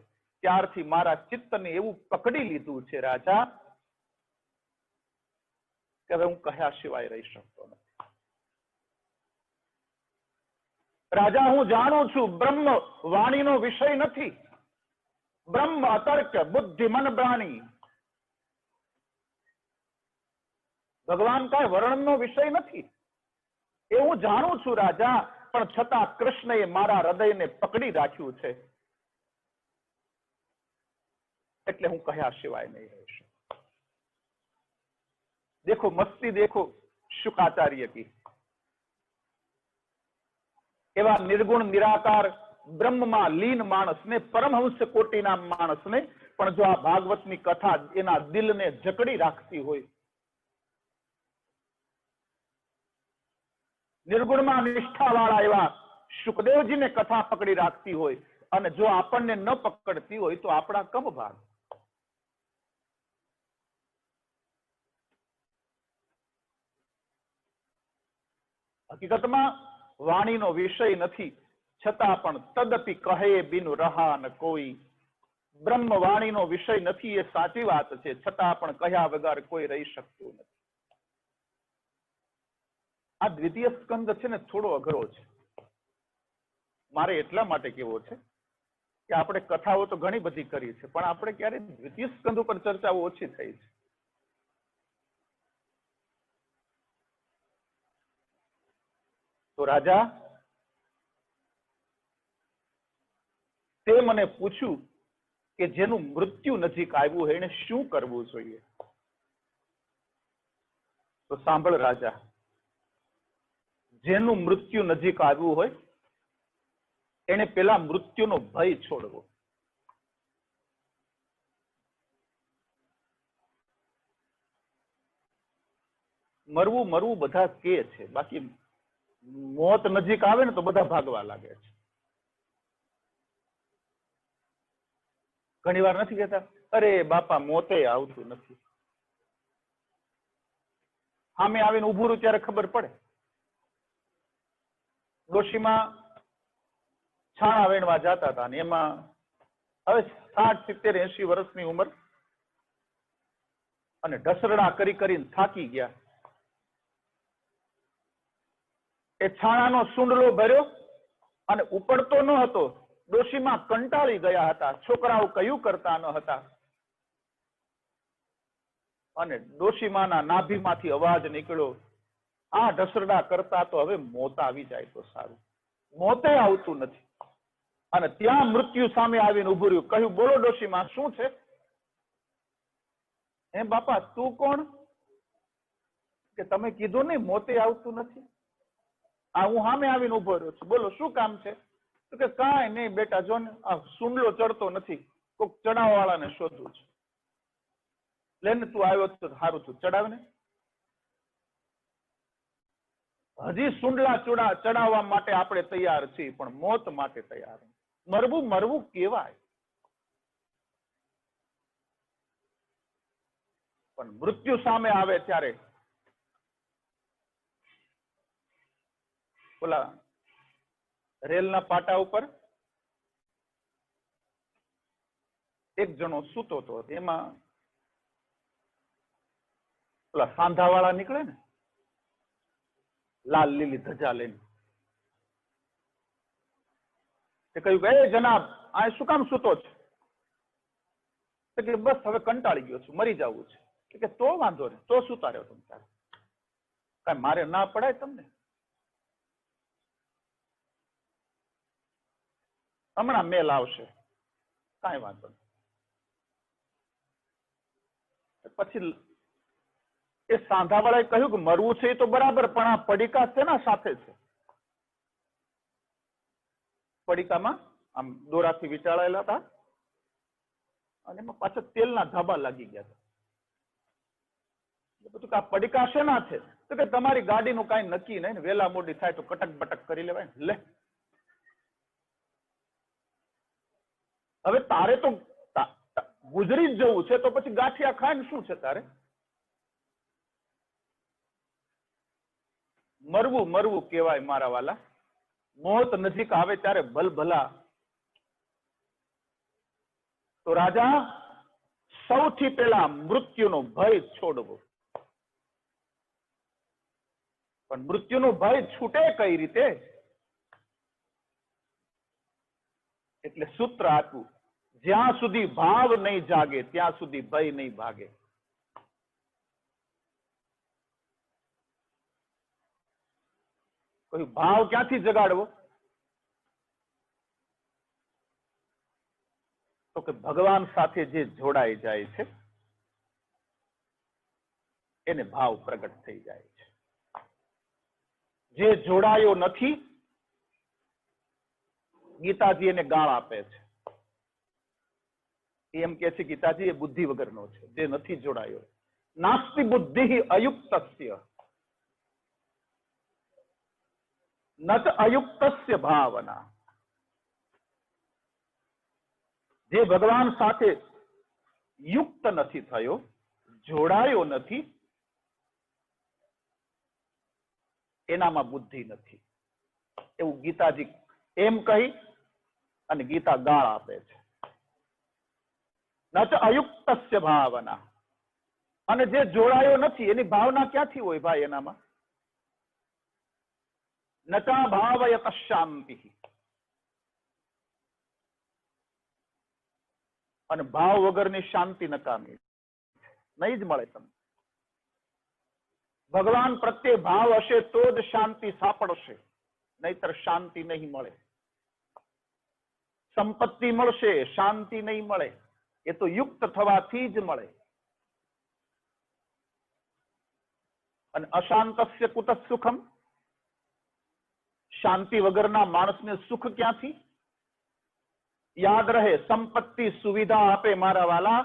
ત્યારથી મારા ચિત્તને એવું પકડી લીધું છે રાજા કે હવે હું કહ્યા સિવાય રહી શકતો નથી. રાજા, હું જાણું છું બ્રહ્મ વાણીનો વિષય નથી. બ્રહ્મ અતર્ક બુદ્ધિ મન પ્રાણી. ભગવાન કાંઈ વર્ણનનો વિષય નથી એ હું જાણું છું રાજા, પણ છતાં કૃષ્ણએ મારા હૃદયને પકડી રાખ્યું છે, એટલે હું કહ્યા સિવાય નહીં રહી શકું. देखो मस्ती देखो शुकाचार्य की. एवा निर्गुण निराकार ब्रह्मમાં લીન માણસને, પરમહંસ કોટીના માણસને પણ જો આ ભાગવતની કથા એના દિલને જકડી રાખતી હોય, નિર્ગુણમાં નિષ્ઠાવાળા એવા શુકદેવજીને કથા પકડી રાખતી હોય, અને જો આપણને ન પકડતી હોય તો આપણા કમ ભાગ. હકીકતમાં વાણીનો વિષય નથી, છતાં પણ તદપી કહે બિનુ રહા ન કોઈ. બ્રહ્મ વાણીનો વિષય નથી એ સાચી વાત છે, છતાં પણ કહ્યા વગર કોઈ રહી શકતું નથી. આ દ્વિતીય સ્કંદ છે ને થોડો અઘરો છે. મારે એટલા માટે કેવો છે કે આપણે કથાઓ તો ઘણી બધી કરી છે, પણ આપણે ક્યારેય દ્વિતીય સ્કંદ ઉપર ચર્ચાઓ ઓછી થઈ છે. તો રાજા, તે મને પૂછ્યું કે જેનું મૃત્યુ નજીક આવ્યું હોય એને શું કરવું જોઈએ. તો સાંભળ રાજા, જેનું મૃત્યુ નજીક આવ્યું હોય એને પેલા મૃત્યુનો ભય છોડવો. મરવું મરવું બધા કે છે, બાકી મોત નજીક આવે ને તો બધા ભાગવા લાગે છે. ઘણી વાર નથી કહેતા, અરે બાપા મોતે આવતું નથી. સામે આવીને ઉભું રહ્યું ત્યારે ખબર પડે. ડોશીમાં છાણા વેણવા જતા હતા, ને એમાં હવે 60, 70, 80 વર્ષની ઉંમર, અને ઢસરડા કરી કરીને થાકી ગયા. એ છાણાનો સુંડલો ભર્યો અને ઉપડતો ન હતો. ડોશીમાં કંટાળી ગયા હતા. છોકરાઓ કયું કરતા ન હતા. અને ડોશીમાના નાભીમાંથી અવાજ નીકળ્યો, આ ઢસરડા કરતા તો હવે મોત આવી જાય તો સારું. મોતે આવતું નથી. અને ત્યાં મૃત્યુ સામે આવીને ઉભું રહ્યું. કહ્યું, બોલો ડોશીમા, શું છે? હે બાપા, તું કોણ? કે તમે કીધું નહીં મોતે આવતું નથી. આ હું સામે આવીને ઉભો રહ્યો છું. બોલો શું કામ છે? તો કે કાંઈ નહીં બેટા, જો ને આ સુંડલો ચડતો નથી, કોઈક ચડાવવા વાળાને શોધવું છે. લેને તું આવ્યો તો સારું થયું, ચડાવે ને. હજી સુંડલા ચડાવવા માટે આપણે તૈયાર છીએ, પણ મોત માટે તૈયાર નહીં. મરવું મરવું કેવાય, પણ મૃત્યુ સામે આવે ત્યારે ઓલા રેલના પાટા ઉપર એક જણો સૂતો હતો. એમાં ઓલા સાંધાવાળા નીકળે ને, લાલ લીલી ધજા લઈને. તે કહ્યું, એ જનાબ, આ શું કામ સૂતો છે? કે બસ હવે કંટાળી ગયો છું, મરી જવું છે. કે તો વાંધો નહીં, તો સુતા રહ્યો તમે તારે, કઈ મારે ના પડાય તમને. હમણાં મેલ આવશે, કાંઈ વાંધો નહીં. પછી એ સાંધાવાળાએ કહ્યું કે મરવું છે એ તો બરાબર, પણ આ પડીકા શેના સાથે છે? પડીકામાં આમ દોરાથી વીંટાળેલા હતા અને એમાં પાછા તેલના ધાબા લાગી ગયા હતા. બધું આ પડીકા શેના છે? તો કે તમારી ગાડીનું કાંઈ નક્કી નહીં ને, વેલા મોડી થાય તો કટક બટક કરી લેવાય ને. લે, હવે તારે તો ગુજરી જ જવું છે, તો પછી ગાંઠિયા ખાઈને શું છે તારે? મરવું મરવું કેવાય મારા વાલા. મોત નજીક આવે ત્યારે ભલભલા. તો રાજા, સૌથી પહેલા મૃત્યુનો ભય છોડવો. પણ મૃત્યુનો ભય છૂટે કઈ રીતે? એટલે સૂત્ર આપ્યું, જ્યાં સુધી ભાવ નહીં જાગે ત્યાં સુધી ભય નહીં ભાગે. કોઈ ભાવ ક્યાંથી જગાડવો? તો કે ભગવાન સાથે જે જોડાઈ જાય છે એને ભાવ પ્રગટ થઈ જાય છે. જે જોડાયો નથી, ગીતાજી એને ગાળ આપે છે. એમ કે છે ગીતાજી, એ બુદ્ધિ વગરનો છે, જે નથી જોડાયો. નાસ્તિ બુદ્ધિ અયુક્તસ્ય નત અયુક્તસ્ય ભાવના. જે ભગવાન સાથે યુક્ત નથી થયો, જોડાયો નથી, એનામાં બુદ્ધિ નથી. એવું ગીતાજી એમ કહી અને ગીતા ગાળ આપે છે. ન અયુક્તસ્ય ભાવના. અને જે જોડાયો નથી એની ભાવના ક્યાંથી હોય ભાઈ એનામાં? નચા ભાવયત શાંતિ. અને ભાવ વગરની શાંતિ નકામી, નહીં જ મળે તમને. ભગવાન પ્રત્યે ભાવ હશે તો જ શાંતિ સાંપડશે, નહીતર શાંતિ નહીં મળે. સંપત્તિ મળશે, શાંતિ નહીં મળે. એ તો યુક્ત થવાથી જ મળે. અને અશાંતસ્ય કુત સુખમ. શાંતિ વગરના માણસને સુખ ક્યાંથી? યાદ રહે, સંપત્તિ સુવિધા આપે મારા વાલા,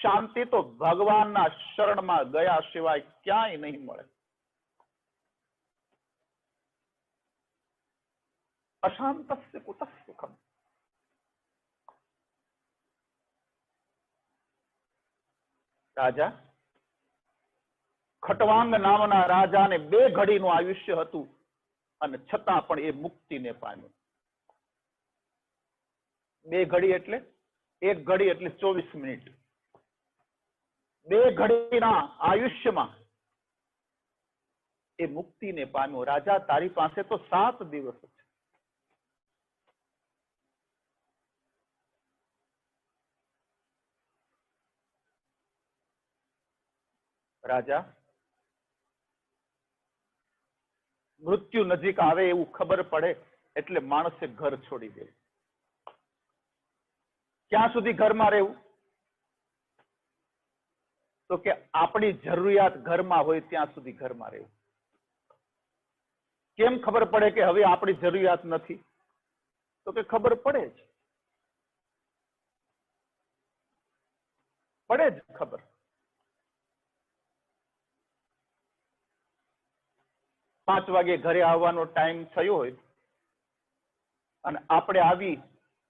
શાંતિ તો ભગવાનના શરણમાં ગયા સિવાય ક્યાંય નહીં મળે. અશાંતસ્ય કુત સુખમ. રાજા ખટવાંગ નામના રાજાને 2 ઘડીનું આયુષ્ય હતું અને છતાં પણ એ મુક્તિને પામ્યો. 2 ઘડી એટલે 1 ઘડી એટલે 24 મિનિટ. 2 ઘડીના આયુષ્યમાં એ મુક્તિને પામ્યો. રાજા, તારી પાસે તો 7 દિવસ છે. રાજા, મૃત્યુ નજીક આવે એવું ખબર પડે એટલે માણસે ઘર છોડી દે. ક્યાં સુધી ઘરમાં રહેવું? તો કે આપણી જરૂરિયાત ઘરમાં હોય ત્યાં સુધી ઘરમાં રહેવું. કેમ ખબર પડે કે હવે આપણી જરૂરિયાત નથી? તો કે ખબર પડે જ ખબર. પાંચ વાગે ઘરે આવવાનો ટાઈમ થયો હોય અને આપણે આવી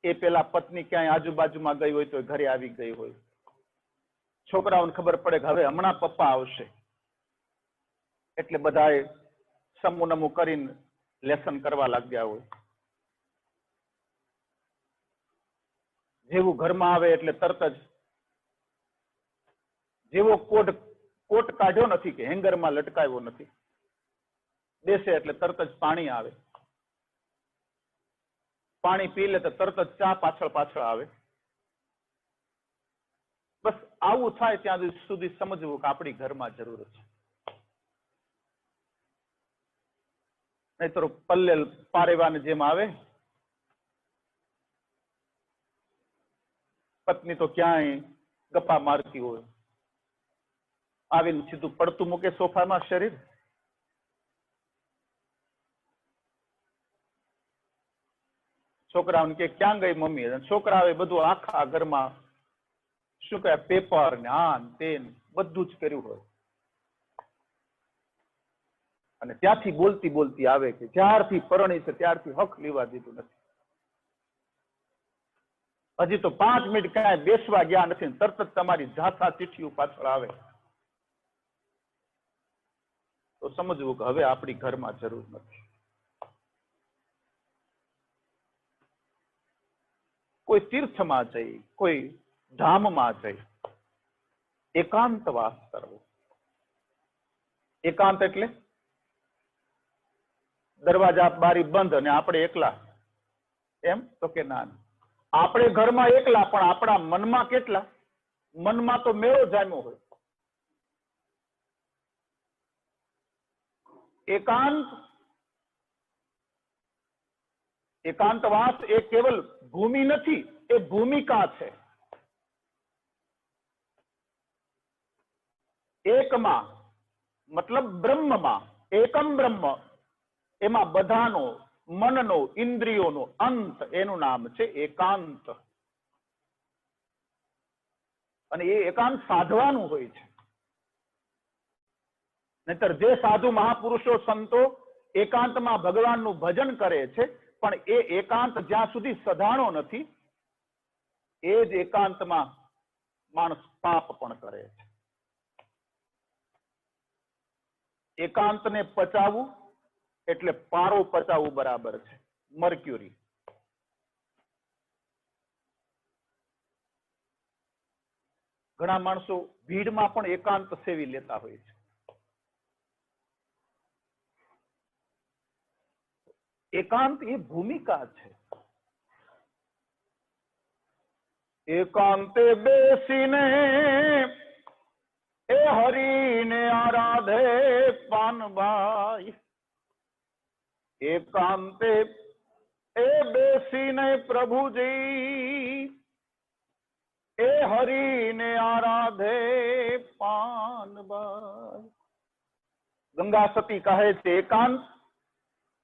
એ પેલા પત્ની ક્યાંય આજુબાજુમાં ગઈ હોય તો ઘરે આવી ગઈ હોય. છોકરાઓને ખબર પડે કે હવે હમણાં પપ્પા આવશે એટલે બધાએ સમૂહ નમૂહ કરીને લેસન કરવા લાગ્યા હોય. જેવું ઘરમાં આવે એટલે તરત જ જેવો કોટ કાઢ્યો નથી કે હેંગરમાં લટકાવ્યો નથી, બેસે એટલે તરત જ પાણી આવે. પાણી પી લે તો તરત જ ચા પાછળ આવે. બસ આવું થાય ત્યાં સુધી સમજવું કે આપણી ઘરમાં જરૂર છે. નહીતર પલ્લે પારેવાને જેમ આવે. પત્ની તો ક્યાંય ગપ્પા મારતી હોય, આવીને સીધું પડતું મૂકે સોફામાં શરીર. છોકરાઓને કે ક્યાં ગઈ મમ્મી? છોકરાઓએ બધું આખા ઘરમાં શું કહે પેપર ને આન તેન બધું જ કર્યું હોય અને ત્યાંથી બોલતી આવે કે જ્યારથી પરણી છે ત્યારથી હક લેવા દીધું નથી. હજી તો 5 મિનિટ ક્યાંય બેસવા ગયા નથી, તરત જ તમારી જાથા ચીઠીઓ પાછળ આવે. તો સમજવું કે હવે આપણી ઘરમાં જરૂર નથી. કોઈ તીર્થમાં જઈ, કોઈ ધામમાં જઈ એકાંતવાસ કરવો. એકાંત એટલે દરવાજા બારી બંધ અને આપણે એકલા, એમ? તો કે ના, આપણે ઘરમાં એકલા પણ આપણા મનમાં કેટલા? મનમાં તો મેળો જામ્યો હોય. એકાંતવાસ એ કેવલ ભૂમિ નથી, એ ભૂમિકા છે. એકમાં મતલબ બ્રહ્મમાં, એકમ બ્રહ્મ, એમાં બધાનો મનનો ઇન્દ્રિયોનો અંત, એનું નામ છે એકાંત. અને એ એકાંત સાધવાનું હોય છે. નહીતર જે સાધુ મહાપુરુષો સંતો એકાંતમાં ભગવાનનું ભજન કરે છે, પણ એ એકાંત જ્યાં સુધી સધાણો નથી એ જ એકાંતમાં માણસ પાપ પણ કરે છે. એકાંતને પચાવવું એટલે પારો પચાવવું બરાબર છે, મર્ક્યુરી. ઘણા માણસો ભીડમાં પણ એકાંત સેવી લેતા હોય છે. એકાંત એ ભૂમિકા છે. એકાંતે બેસીને એ હરીને આરાધે પાનબાઈ. એકાંતે એ બેસીને પ્રભુજી એ હરીને આરાધે પાનબાઈ. ગંગા સતી કહે છે એકાંત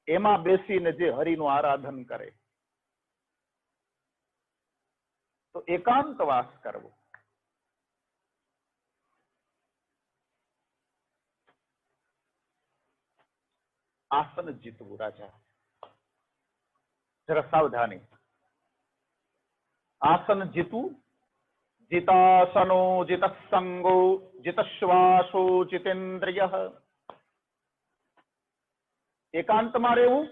એમાં બેસીને જે હરિનું આરાધન કરે. તો એકાંતવાસ કરવો. આસન જીતવું. રાજા, જરા સાવધાની. આસન જીતવું. જીતાસનો જીતસંગો જીતશ્વાસો જીતેન્દ્રિય. એકાંતમાં રહેવું,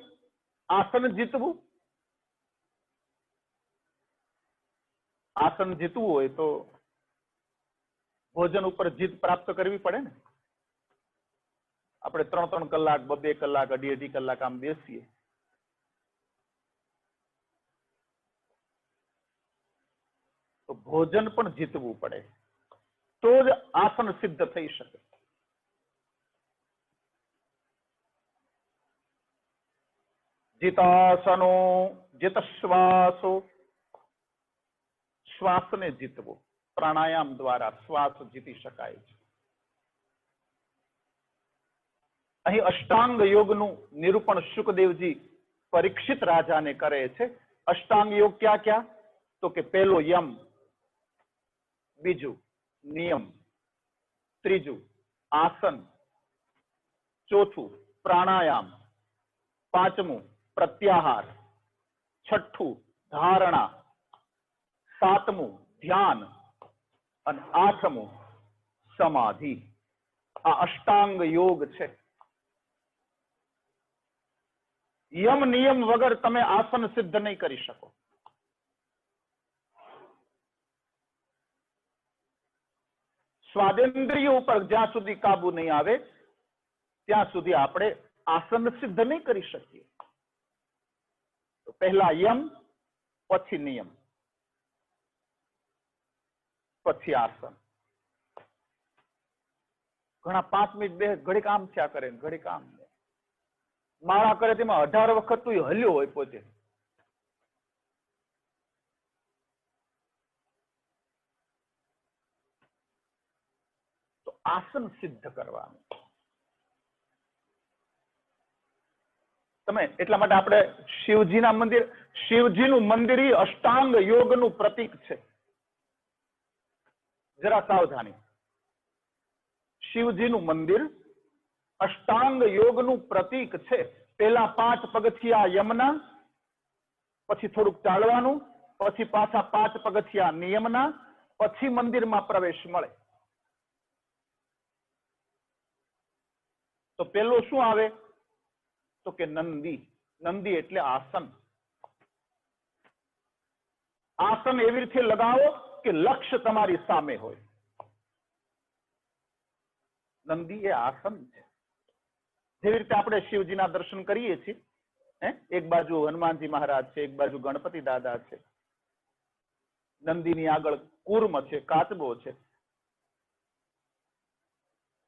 આસન જીતવું. આસન જીતવું હોય તો ભોજન ઉપર જીત પ્રાપ્ત કરવી પડે ને. આપણે 3-3 કલાક 2-2 કલાક 2.5 કલાક આમ બેસીએ તો ભોજન પણ જીતવું પડે તો જ આસન સિદ્ધ થઈ શકે. જીતાસનો જીતશ્વાસો, શ્વાસને જીતવો. પ્રાણાયામ દ્વારા શ્વાસ જીતી શકાય છે. અહીં અષ્ટાંગ યોગનું નિરૂપણ શુકદેવજી પરીક્ષિત રાજાને કરે છે. અષ્ટાંગ યોગ ક્યાં ક્યાં? તો કે પહેલો યમ, બીજું નિયમ, ત્રીજું આસન, ચોથું પ્રાણાયામ, પાંચમું પ્રત્યાહાર, છઠ્ઠું ધારણા, સાતમું ધ્યાન અને આઠમું સમાધિ. આ અષ્ટાંગ યોગ છે. યમ નિયમ વગર તમે આસન સિદ્ધ નહીં કરી શકો. સ્વાદેન્દ્રિયો ઉપર જ્યાં સુધી કાબુ નહીં આવે ત્યાં સુધી આપણે આસન સિદ્ધ નહીં કરી શકીએ. તો પહેલા યમ, પછી નિયમ, પછી આસન. ઘણા 5 મિનિટ બે ઘડીક આમ થયા કરે, ઘડીક આમ. માળા કરે તેમાં 18 વખત તો હલ્યો હોય પોતે. તો આસન સિદ્ધ કરવાનું. તમે એટલા માટે આપણે શિવજીના મંદિર, શિવજીનું મંદિર એ અષ્ટાંગ યોગનું પ્રતીક છે. જરા સાવધાની. શિવજીનું મંદિર અષ્ટાંગ યોગનું પ્રતીક છે. પહેલા 5 પગથિયા યમના, પછી થોડુંક ચાલવાનું, પછી પાછા 5 પગથિયા નિયમના, પછી મંદિરમાં પ્રવેશ મળે. તો પેલું શું આવે? તો કે નંદી. નંદી એટલે આસન. આસન એવી રીતે લગાવો કે લક્ષ્ય તમારી સામે હોય. નંદી એ આસન છે. જેવી રીતે આપણે શિવજીના દર્શન કરીએ છીએ, એક બાજુ હનુમાનજી મહારાજ છે, એક બાજુ ગણપતિ દાદા છે, નંદીની આગળ કૂર્મ છે, કાચબો છે.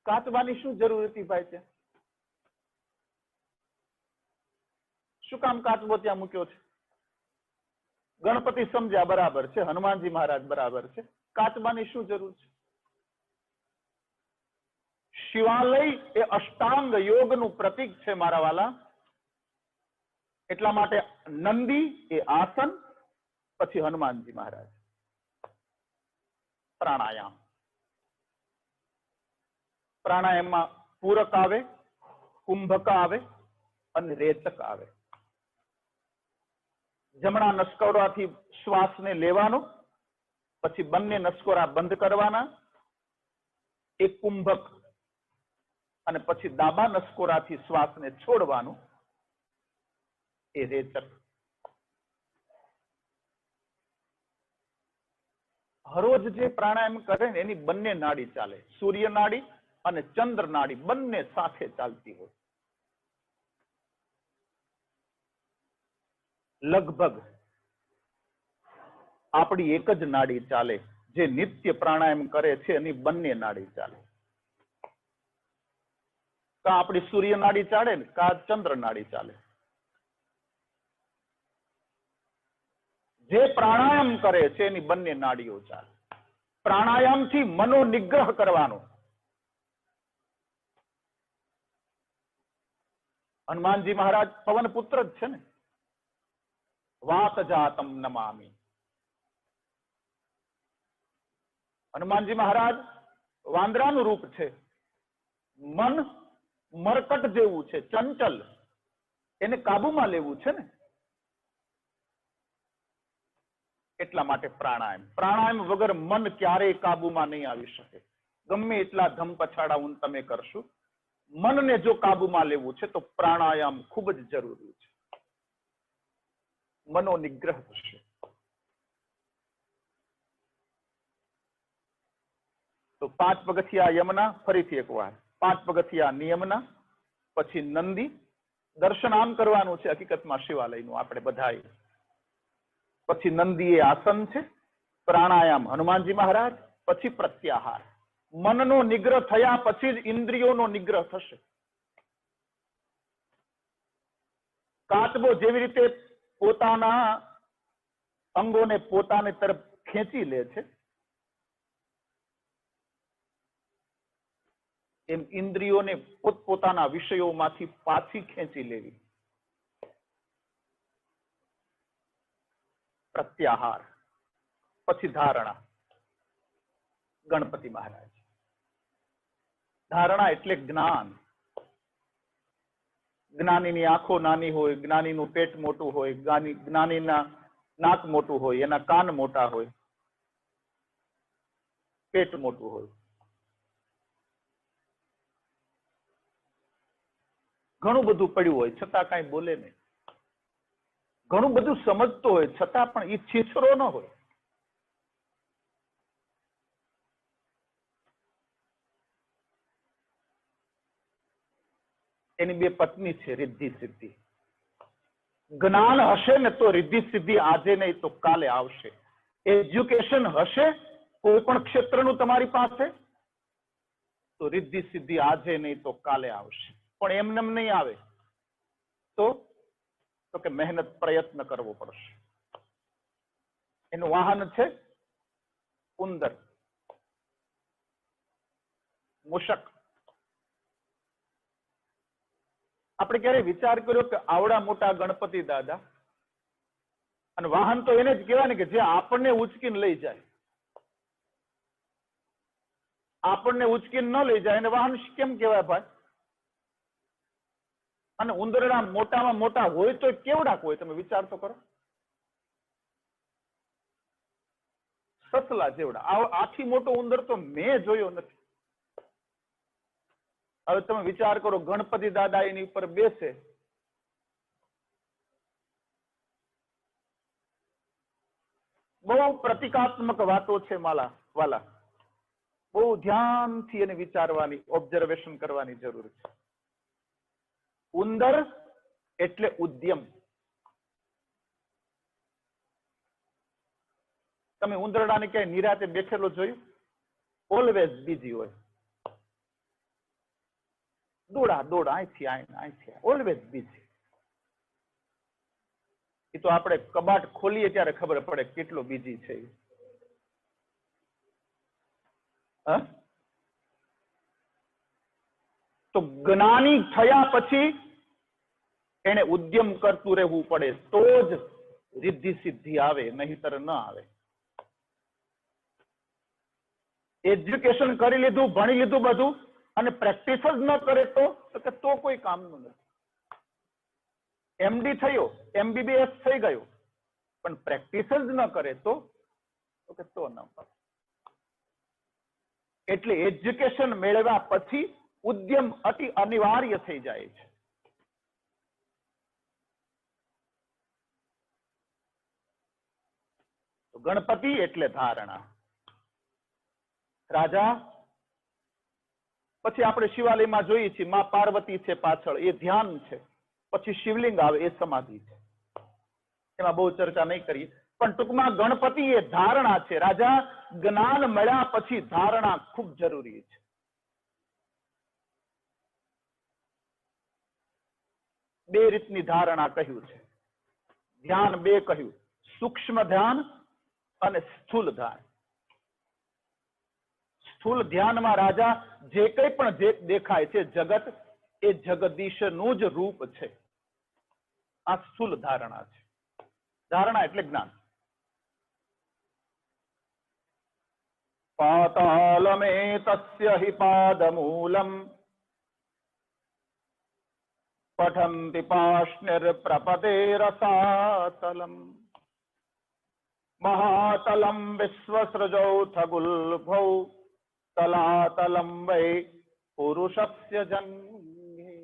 કાચબાની શું જરૂર હતી ભાઈ? ત્યાં શું કામ કાચબો ત્યાં મૂક્યો છે? ગણપતિ સમજ્યા બરાબર છે, હનુમાનજી મહારાજ બરાબર છે, કાચબાની શું જરૂર છે? શિવાલય એ અષ્ટાંગ યોગનું પ્રતીક છે મારા વાલા. એટલા માટે નંદી એ આસન, પછી હનુમાનજી મહારાજ. પ્રાણાયામ. પ્રાણાયામમાં પૂરક આવે, કુંભક આવે અને રેચક આવે. જમણા નસકોરાથી શ્વાસને લેવાનો, પછી બંને નસકોરા બંધ કરવાના, એક કુંભક, અને પછી ડાબા નસકોરાથી શ્વાસને છોડવાનું, એ રેચક. હરોજ જે પ્રાણાયામ કરે ને એની બંને નાડી ચાલે. સૂર્ય નાડી અને ચંદ્ર નાડી બંને સાથે ચાલતી હોય. લગભગ આપણી એક જ નાડી ચાલે. જે નિત્ય પ્રાણાયામ કરે છે એની બંને નાડી ચાલે. કા આપણી સૂર્ય નાડી ચાલે ને કા ચંદ્ર નાડી ચાલે. જે પ્રાણાયામ કરે છે એની બંને નાડીઓ ચાલે. પ્રાણાયામથી મનોનિગ્રહ કરવાનો. હનુમાનજી મહારાજ પવન પુત્ર જ છે ને. વાત જાતમ નમામી. હનુમાનજી મહારાજ વાંદરાનું રૂપ છે. મન મરકટ જેવું છે, ચંચલ. એને કાબુમાં લેવું છે ને. એટલા માટે પ્રાણાયામ. પ્રાણાયામ વગર મન ક્યારેય કાબુમાં નહીં આવી શકે. ગમે એટલા ધમપછાડા તમે કરશો, મનને જો કાબુમાં લેવું છે તો પ્રાણાયામ ખૂબ જ જરૂરી છે. મનોનિગ્રહ થશે. તો 5 પગથિયા યમના, ફરીથી એક વાર 5 પગથિયા નિયમના, પછી નંદી દર્શન આમ કરવાનું છે હકીકતમાં શિવાલયનું આપણે બધાએ. પછી નંદી એ આસન છે, પ્રાણાયામ હનુમાનજી મહારાજ, પછી પ્રત્યાહાર. મનનો નિગ્રહ થયા પછી જ ઇન્દ્રિયોનો નિગ્રહ થશે. કાચબો જેવી રીતે પોતાના અંગોને પોતાની તરફ ખેંચી લે છે, એમ ઇન્દ્રિયોને પોતપોતાના વિષયોમાંથી પાછી ખેંચી લેવી. પ્રત્યાહાર. પછી ધારણા. ગણપતિ મહારાજ. ધારણા એટલે જ્ઞાન. જ્ઞાનીની આંખો નાની હોય, જ્ઞાનીનું પેટ મોટું હોય, જ્ઞાનીના નાક મોટું હોય, એના કાન મોટા હોય, પેટ મોટું હોય. ઘણું બધું પડ્યું હોય છતાં કઈ બોલે નહીં. ઘણું બધું સમજતો હોય છતાં પણ એ છીછરો ન હોય. એની બે પત્ની છે, રિદ્ધિ સિદ્ધિ. જ્ઞાન હશે ને તો રિદ્ધિ સિદ્ધિ આજે નહીં તો કાલે આવશે. એજ્યુકેશન હશે કોઈ પણ ક્ષેત્રનું તમારી પાસે તો રિદ્ધિ સિદ્ધિ આજે નહીં તો કાલે આવશે. પણ એમને નહીં આવે તો કે મહેનત પ્રયત્ન કરવો પડશે. એનું વાહન છે ઉંદર, મૂષક. આપણે ક્યારે વિચાર કર્યો કે આવડા મોટા ગણપતિ દાદા અને વાહન તો એને જ કહેવાય ને કે જે આપણને ઉચકીને લઈ જાય. આપણને ઉચકીને ન લઈ જાય એને વાહન કેમ કહેવાય ભાઈ? અને ઉંદરડા મોટામાં મોટા હોય તો કેવડાક હોય તમે વિચાર તો કરો. સસલા જેવડા. આથી મોટો ઉંદર તો મેં જોયો નથી. હવે તમે વિચાર કરો ગણપતિ દાદા એની ઉપર બેસે બહુ પ્રતિકાત્મક વાતો છે વાલા. બહુ ધ્યાનથી એને વિચારવાની, ઓબ્ઝર્વેશન કરવાની જરૂર છે. ઉંદર એટલે ઉદ્યમ. તમે ઉંદરડાને ક્યાંય નિરાતે બેઠેલો જોયું? ઓલવેઝ બીજી હોય. દોડા અહીંથી ઓલવેઝ બીજી. એ તો આપણે કબાટ ખોલીએ ત્યારે ખબર પડે કેટલો બીજી છે. તો જ્ઞાની થયા પછી એને ઉદ્યમ કરતું રહેવું પડે તો જ રિદ્ધિ સિદ્ધિ આવે, નહીતર ન આવે. એજ્યુકેશન કરી લીધું, ભણી લીધું બધું અને પ્રેક્ટિસ જ ન કરે તો કોઈ કામનું નથી. એમડી થયો, એમબીબીએસ થઈ ગયો, પણ પ્રેક્ટિસ જ ન કરે તો ન પડે. એટલે એજ્યુકેશન મેળવ્યા પછી ઉદ્યમ અતિ અનિવાર્ય થઈ જાય છે. ગણપતિ એટલે ધારણા. રાજા. પછી આપણે શિવાલયમાં જોઈએ છીએ માં પાર્વતી છે પાછળ, એ ધ્યાન છે. પછી શિવલિંગ આવે એ સમાધિ છે. એમાં બહુ ચર્ચા નહીં કરીએ, પણ ટૂંકમાં ગણપતિ એ ધારણા છે. રાજા, જ્ઞાન મળ્યા પછી ધારણા ખૂબ જરૂરી છે. બે રીતની ધારણા કહ્યું છે. ધ્યાન બે કહ્યું, સૂક્ષ્મ ધ્યાન અને સ્થૂલ ધ્યાન. સ્થૂલ ધ્યાનમાં રાજા જે કંઈ પણ દેખાય છે જગત, એ જગદીશનું જ રૂપ છે. આ સ્થૂલ ધારણા છે. ધારણા એટલે જ્ઞાન. પાતાલમેતસ્ય હિ પાદમૂલમ પઠન્તિ પાષ્ણિર્પ્રપદે રસાતલમ મહાતલમ વિશ્વસૃજૌથ ગુલ્ભૌ તલાતલમ વૈ પુરુષસ્ય જન્મે.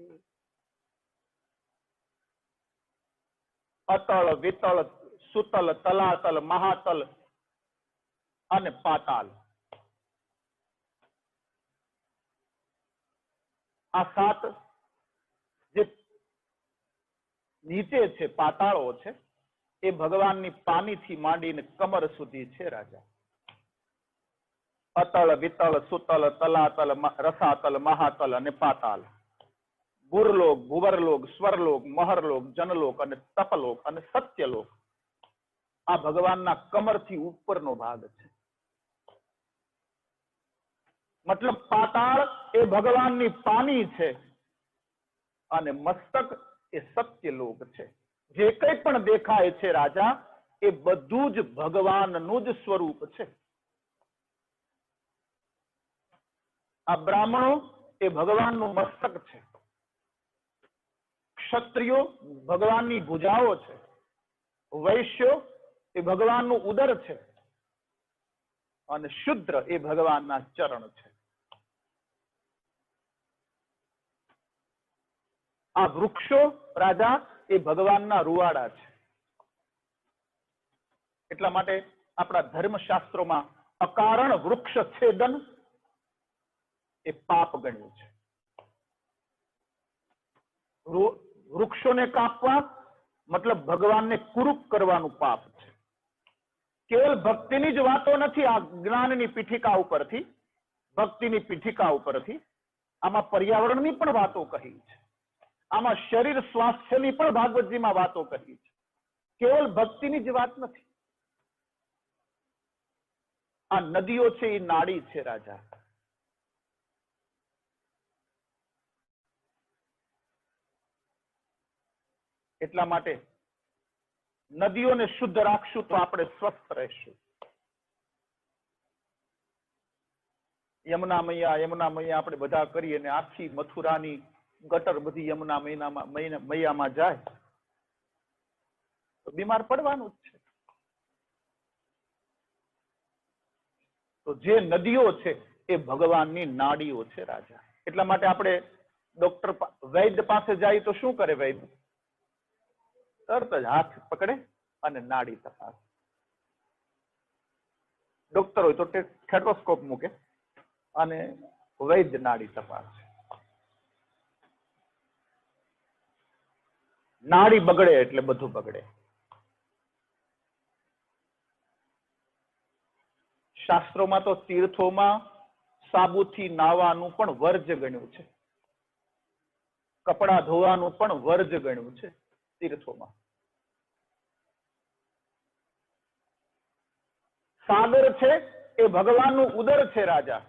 અતળ, વિતળ, સુતલ, તલાતલ, મહાતલ અને પાતાલ. આ 7 નીચે છે પાતાળો છે એ ભગવાનની પાનીથી માંડીને કમર સુધી છે રાજા. અતળ વિતળ સુતળ તલાતલ રસાતલ મહાતલ અને પાતાલ, ગુરલોક ભુવરલોક સ્વરલોક મહરલોક જનલોક અને તપલોક અને સત્યલોક આ ભગવાનના કમરથી ઉપરનો ભાગ છે. મતલબ પાતાળ એ ભગવાનની પાની છે અને મસ્તક એ સત્યલોક છે. જે કંઈ પણ દેખાય છે રાજા એ બધું જ ભગવાનનું જ સ્વરૂપ છે. આ બ્રાહ્મણો એ ભગવાનનું મસ્તક છે, ક્ષત્રિયો ભગવાનની ભુજાઓ છે, વૈશ્યો એ ભગવાનનું ઉદર છે અને શુદ્ર એ ભગવાનના ચરણ છે. આ વૃક્ષો રાજા એ ભગવાનના રૂવાડા છે. એટલા માટે આપણા ધર્મશાસ્ત્રોમાં અકારણ વૃક્ષ છેદન એ પાપ ગણ્યું છે. વૃક્ષોને કાપવા મતલબ ભગવાનને કુરૂપ કરવાનું પાપ છે. કેવલ ભક્તિની જ વાતો નથી આ જ્ઞાનની પીઠિકા ઉપરથી, ભક્તિની પીઠિકા ઉપરથી આમાં પર્યાવરણની પણ વાતો કહી છે, આમાં શરીર સ્વાસ્થ્યની પણ ભાગવતજીમાં વાતો કહી છે. કેવલ ભક્તિની જ વાત નથી. આ નદીઓ છે એ નાડી છે રાજા. એટલા માટે નદીઓને શુદ્ધ રાખશું તો આપણે સ્વસ્થ રહેશું. યમુના મૈયા આપણે બધા કરીએ ને આખી મથુરાની ગટર બધી યમુના મૈયામાં જાય તો બીમાર પડવાનું જ છે. તો જે નદીઓ છે એ ભગવાનની નાડીઓ છે રાજા. એટલા માટે આપણે ડોક્ટર વૈદ્ય પાસે જાય તો શું કરે વૈદ્ય? તરત જ હાથ પકડે અને નાડી તપાસ. ડોક્ટર હોય તો સ્ટેથોસ્કોપ મૂકે અને વૈદ્ય નાડી તપાસ. નાડી બગડે એટલે બધું બગડે. શાસ્ત્રોમાં તો તીર્થોમાં સાબુથી નાવાનું પણ વર્જ ગણ્યું છે, કપડા ધોવાનું પણ વર્જ ગણ્યું છે તીર્થોમાં. સાગર છે એ ભગવાનનું ઉદર છે રાજા.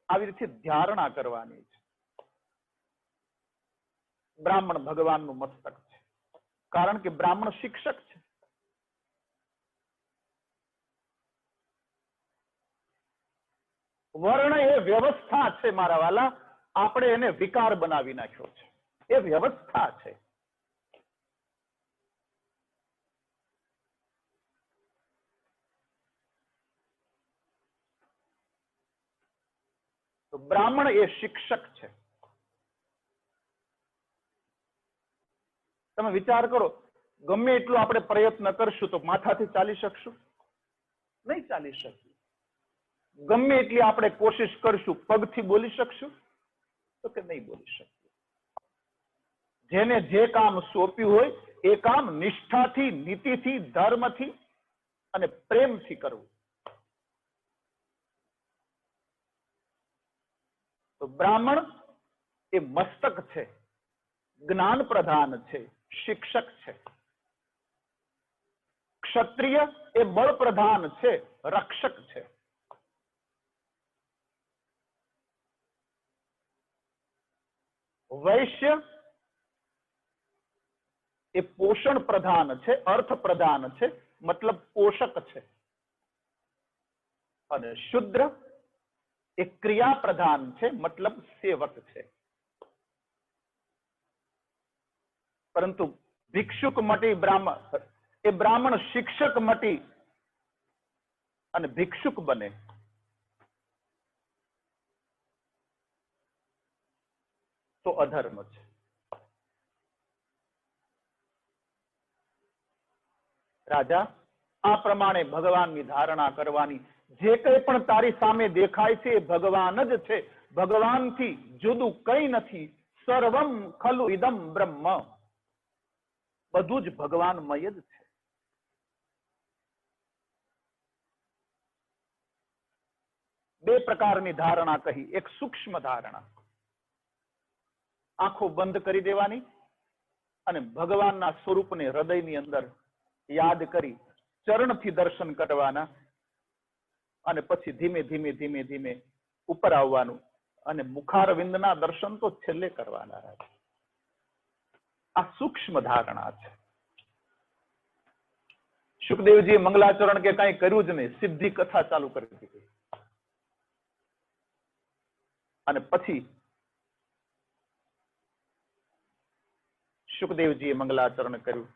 આવી રીતે ધારણા કરવાની છે. બ્રાહ્મણ ભગવાનનું મસ્તક છે, કારણ કે બ્રાહ્મણ શિક્ષક છે. વર્ણ એ વ્યવસ્થા છે મારા વાલા, આપણે એને વિકાર બનાવી નાખ્યો છે. એ વ્યવસ્થા છે. તો બ્રાહ્મણ એ શિક્ષક છે. તમે વિચાર કરો, ગમે એટલું આપણે પ્રયત્ન કરશું તો માથાથી ચાલી શકશું? નહીં ચાલી શકીએ. ગમે એટલી આપણે કોશિશ કરશું, પગથી બોલી શકશું? તો કે નહીં બોલી શકીએ. જેને જે કામ સોંપ્યું હોય એ કામ નિષ્ઠાથી, નીતિથી, ધર્મથી અને પ્રેમથી કરવું. તો બ્રાહ્મણ એ મસ્તક છે, જ્ઞાન પ્રધાન છે, શિક્ષક છે. ક્ષત્રિય એ બળ પ્રધાન છે, રક્ષક છે. વૈશ્ય એ પોષણ પ્રધાન છે, અર્થ પ્રધાન છે, મતલબ પોષક છે. અને શુદ્ર એ ક્રિયા પ્રધાન છે, મતલબ સેવક છે. પરંતુ ભિક્ષુક મટી બ્રાહ્મણ એ બ્રાહ્મણ શિક્ષક મટી અને ભિક્ષુક બને તો અધર્મ છે. રાજા, આ પ્રમાણે ભગવાનની ધારણા કરવાની. જે કંઈ પણ તારી સામે દેખાય છે એ ભગવાન જ છે. ભગવાનથી જુદું કંઈ નથી. સર્વમ ખલુ ઇદમ બ્રહ્મ. બધું જ ભગવાનમય જ છે. બે પ્રકારની ધારણા કહી. એક સૂક્ષ્મ ધારણા, આંખો બંધ કરી દેવાની અને ભગવાનના સ્વરૂપને હૃદયની અંદર યાદ કરી ચરણથી દર્શન કરવાના અને પછી ધીમે ધીમે ધીમે ધીમે ઉપર આવવાનું અને મુખારવિંદના દર્શન તો છેલ્લે કરવાના. આ સૂક્ષ્મ ધારણા છે. સુખદેવજીએ મંગલાચરણ કે કઈ કર્યું જ નહીં, સીધી કથા ચાલુ કરી દીધી. અને પછી સુખદેવજીએ મંગલાચરણ કર્યું,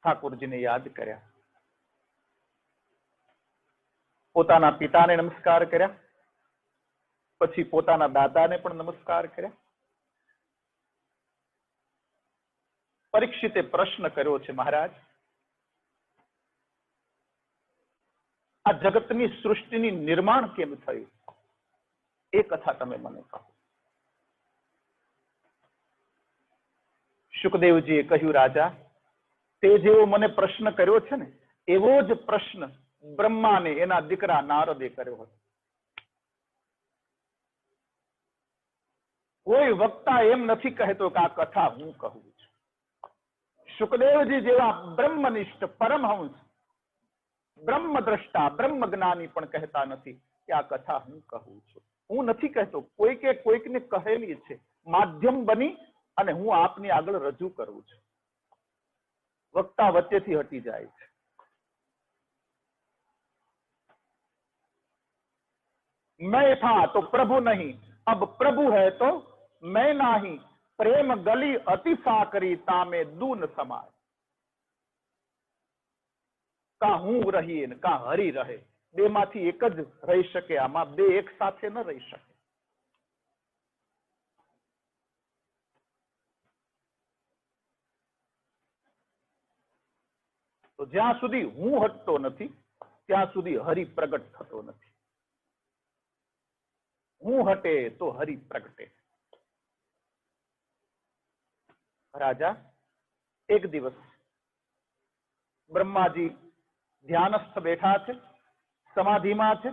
ઠાકોરજીને યાદ કર્યા, પોતાના પિતાને નમસ્કાર કર્યા, પછી પોતાના દાદાને પણ નમસ્કાર કર્યા. પરીક્ષિતે પ્રશ્ન કર્યો છે, મહારાજ આ જગતની સૃષ્ટિની નિર્માણ કેમ થયું એ કથા તમે મને કહો. સુખદેવજીએ કહ્યું, રાજા તે જેવો મને પ્રશ્ન કર્યો છે ને એવો જ પ્રશ્ન બ્રહ્માને એના દીકરા નારદે કર્યો હતો. કોઈ વક્તા એમ નથી કહેતો કે આ કથા હું કહું છું. સુખદેવજી જેવા બ્રહ્મનિષ્ઠ પરમહંસ, બ્રહ્મદ્રષ્ટા, બ્રહ્મજ્ઞાની પણ કહેતા નથી કે આ કથા હું કહું છું. હું નથી કહેતો, કોઈકે કોઈકને કહેલી છે, માધ્યમ બની અને હું આપની આગળ રજૂ કરું છું. વક્તા વચ્ચેથી હટી જાય છે. मैं था तो प्रभु नहीं, अब प्रभु है तो मैं नहीं, प्रेम गली अति साकरी तामे दून समाय. કા હું રહીએ ને કા હરી રહે, બે માંથી એક જ રહી શકે. આમાં બે એક સાથે ન રહી શકે. તો જ્યાં સુધી હું હટતો નથી ત્યાં સુધી હરિ પ્રગટ થતો નથી. હું હટે તો હરિ પ્રગટે. રાજા એક દિવસ બ્રહ્માજી ધ્યાનસ્થ બેઠા છે, સમાધિમાં છે,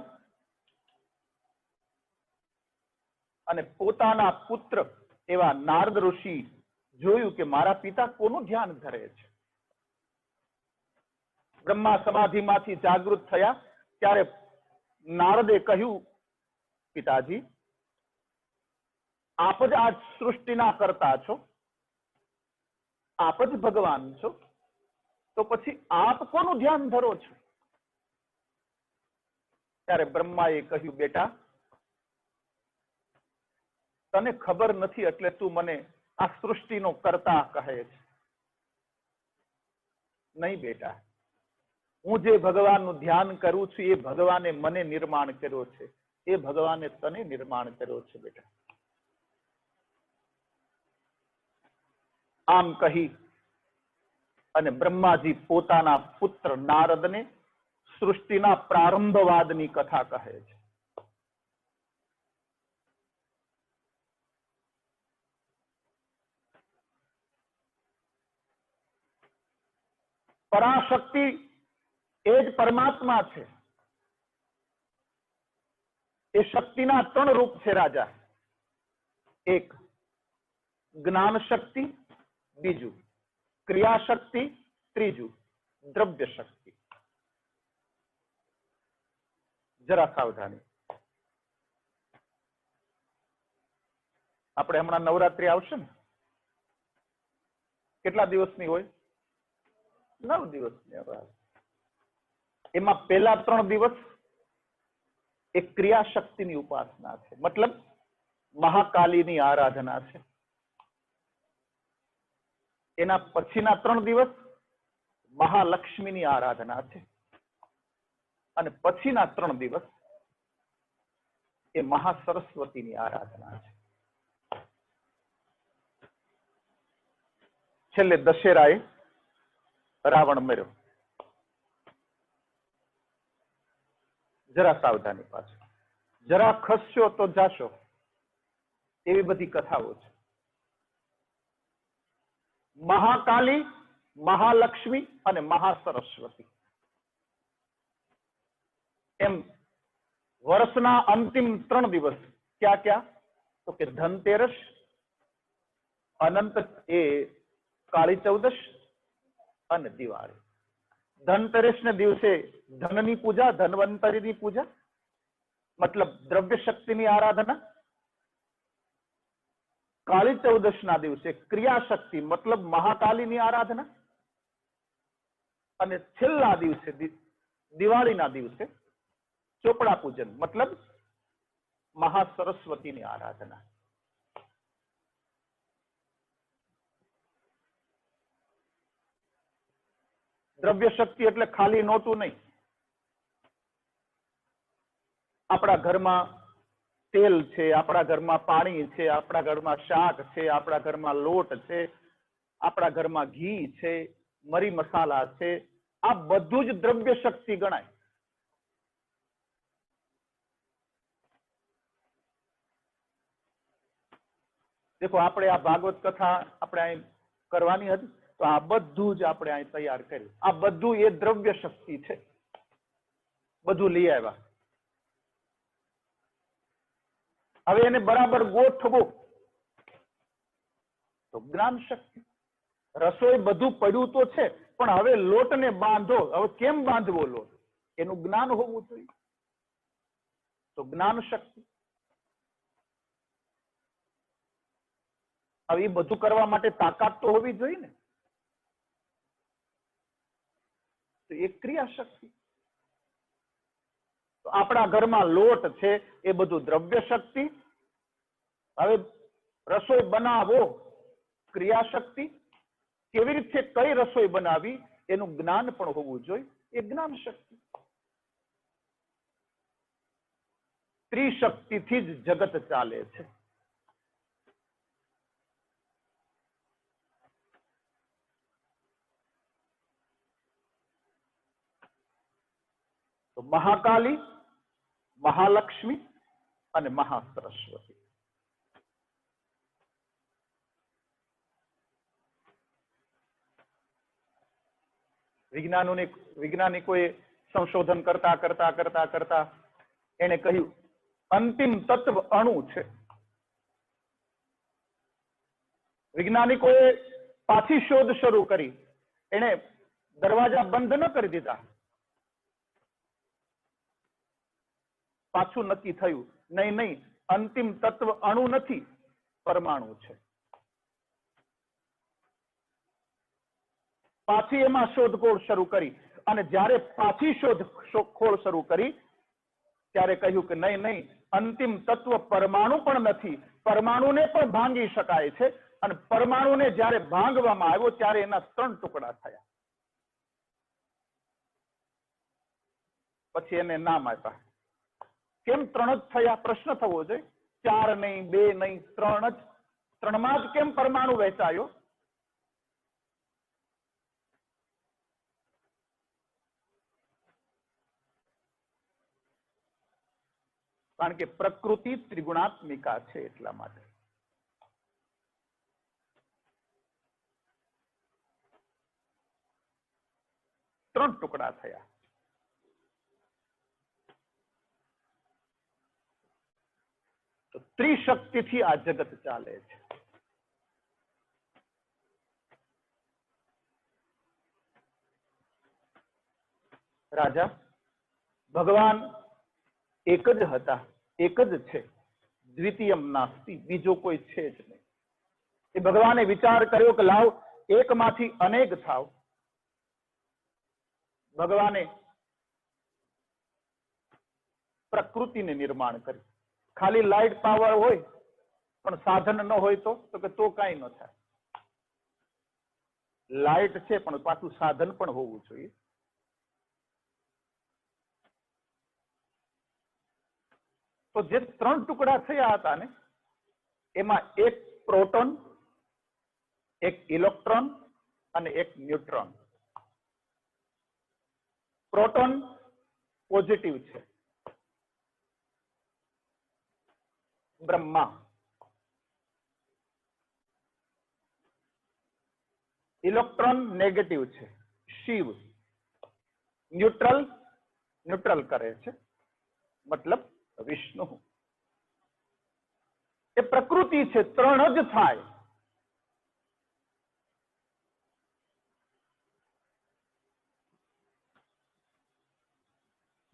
અને પોતાના પુત્ર એવા નારદ ઋષિ જોયું કે મારા પિતા કોનું ધ્યાન ધરે છે. બ્રહ્મા સમાધિમાંથી જાગૃત થયા ત્યારે નારદે કહ્યું, પિતાજી આપ જ આ સૃષ્ટિના કરતા છો, આપ જ ભગવાન છો, તો પછી આપ કોનું ધ્યાન ધરો છો? ત્યારે બ્રહ્માએ કહ્યું, બેટા તને ખબર નથી એટલે તું મને આ સૃષ્ટિનો કરતા કહે છે. નહીં બેટા, હું જે ભગવાનનું ધ્યાન કરું છું એ ભગવાને મને નિર્માણ કર્યો છે, એ ભગવાને તને નિર્માણ કર્યો છે બેટા. આમ કહી અને બ્રહ્માજી પોતાના પુત્ર નારદને સૃષ્ટિના પ્રારંભવાદની કથા કહે છે. પરાશક્તિ એ જ પરમાત્મા છે. એ શક્તિના ત્રણ રૂપ છે રાજા. એક જ્ઞાન શક્તિ, બીજું ક્રિયાશક્તિ, ત્રીજું દ્રવ્ય શક્તિ. જરા સાવધાની. આપણે હમણાં નવરાત્રી આવશે ને, કેટલા દિવસની હોય? 9 દિવસની. એમાં પહેલા 3 દિવસ એક ક્રિયાશક્તિની ઉપાસના છે, મતલબ મહાકાલીની આરાધના છે. એના પછીના 3 દિવસ મહાલક્ષ્મીની આરાધના છે, અને પછીના 3 દિવસ એ મહાસરસ્વતીની આરાધના છે. છેલ્લે દશેરાએ રાવણ મર્યો. જરા સાવધાની પાછળ, જરા ખસશો તો જાશો, એવી બધી કથાઓ છે. મહાકાલી, મહાલક્ષ્મી અને મહાસરસ્વતી. એમ વર્ષના અંતિમ 3 દિવસ ક્યાં ક્યાં? તો કે ધનતેરસ, અનંત એ કાળી ચૌદશ અને દિવાળી. ધનતેરસના દિવસે ધનની પૂજા, ધન્વંતરીની પૂજા, મતલબ દ્રવ્ય શક્તિની આરાધના. કાળી ચૌદશના દિવસે ક્રિયાશક્તિ મતલબ મહાકાલીની આરાધના. અને છેલ્લા દિવસે દિવાળીના દિવસે ચોપડા પૂજન મતલબ મહાસરસ્વતીની આરાધના. દ્રવ્ય શક્તિ એટલે ખાલી નોટું નહીં. આપણા ઘરમાં તેલ છે, આપણા ઘરમાં પાણી છે, આપણા ઘરમાં શાક છે, આપણા ઘરમાં લોટ છે, આપણા ઘરમાં ઘી છે, મરી મસાલા છે, આ બધું જ દ્રવ્ય શક્તિ ગણાય. દેખો આપણે આ ભાગવત કથા આપણે અહીં કરવાની હતી, તો આ બધું જ આપણે અહીં તૈયાર કર્યું. આ બધું એ દ્રવ્ય શક્તિ છે. બધું લઈ આવ્યા. હવે એને બરાબર ગોઠવો તો જ્ઞાન શક્તિ. રસોઈ બધું પડ્યું તો છે, પણ હવે લોટને બાંધો. હવે કેમ બાંધવો લોટ? એનું જ્ઞાન હોવું જોઈએ. તો જ્ઞાન શક્તિ. હવે એ બધું કરવા માટે તાકાત તો હોવી જોઈએ ને. તો એ ક્રિયા શક્તિ. તો આપણા ઘરમાં લોટ છે એ બધું દ્રવ્ય શક્તિ. હવે રસોઈ બનાવો ક્રિયા શક્તિ. કેવી રીતે કઈ રસોઈ બનાવી એનું જ્ઞાન પણ હોવું જોઈએ, એ જ્ઞાન શક્તિ. ત્રિશક્તિથી જ જગત ચાલે છે. તો મહાકાલી, મહાલક્ષ્મી અને મહાસરસ્વતી. વૈજ્ઞાનિકોએ સંશોધન કરતા કરતા કરતા કરતા એને કહ્યું અંતિમ તત્વ અણુ છે. વૈજ્ઞાનિકોએ પાછી શોધ શરૂ કરી. એને દરવાજા બંધ ન કરી દીધા. પાછું નક્કી થયું નહીં, અંતિમ તત્વ અણુ નથી, પરમાણુ છે. પાછી એમાં શોધખોળ શરૂ કરી. અને જ્યારે પાછી શોધખોળ શરૂ કરી ત્યારે કહ્યું કે નહીં, અંતિમ તત્વ પરમાણુ પણ નથી, પરમાણુને પણ ભાંગી શકાય છે. અને પરમાણુને જ્યારે ભાંગવામાં આવ્યો ત્યારે એના 3 ટુકડા થયા. પછી એને નામ આપ્યા. કેમ 3 જ થયા? પ્રશ્ન થવો જોઈએ. 4 નહીં, 2 નહીં, 3 જ. 3માં જ કેમ પરમાણુ વહેંચાયો? કારણ કે પ્રકૃતિ ત્રિગુણાત્મિકા છે એટલા માટે. ત્રણ ટુકડા થયા. તો ત્રિશક્તિથી આ જગત ચાલે છે. રાજા ભગવાન એક જ હતા, એક જ છે. દ્વિતીયમ નાસ્તિ, બીજો કોઈ છે જ નહીં. એ ભગવાને વિચાર કર્યો કે લાવ એકમાંથી અનેક થાવ. ભગવાને પ્રકૃતિને નિર્માણ કરી. ખાલી લાઇટ પાવર હોય પણ સાધન ન હોય તો કે તો કાંઈ ન થાય. લાઇટ છે પણ પાછું સાધન પણ હોવું જોઈએ. તો જે 3 ટુકડા થયા હતા ને એમાં એક પ્રોટોન, એક ઇલેક્ટ્રોન અને એક ન્યુટ્રોન. પ્રોટોન પોઝિટિવ છે, બ્રહ્મા. ઇલેક્ટ્રોન નેગેટિવ છે. શિવ ન્યુટ્રલ ન્યુટ્રલ કરે છે, મતલબ વિષ્ણુ. એ પ્રકૃતિ છે, ત્રણ જ થાય.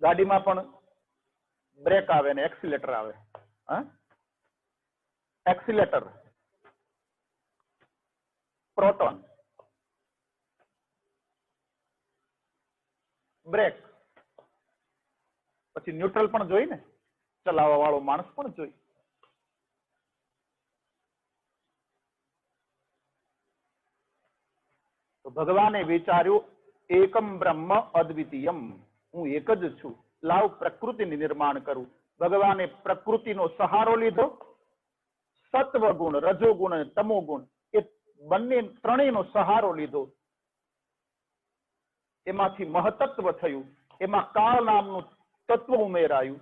ગાડીમાં પણ બ્રેક આવે ને એક્સિલેટર આવે. એક્સિલેટર પ્રોટોન, બ્રેક, પછી ન્યુટ્રલ પણ જોઈ ને, ચલાવવા વાળો માણસ પણ જોઈ. તો ભગવાને વિચાર્યું એકમ બ્રહ્મ અદ્વિતીયમ, હું એક જ છું, લાવ પ્રકૃતિનું નિર્માણ કરું. ભગવાને પ્રકૃતિનો સહારો લીધો. સત્વ ગુણ, રજોગુણ અને તમો ગુણ એ બંને ત્રણેયનો સહારો લીધો. એમાંથી મહતત્વ થયું, એમાં કાળ નામનું તત્વ ઉમેરાયું.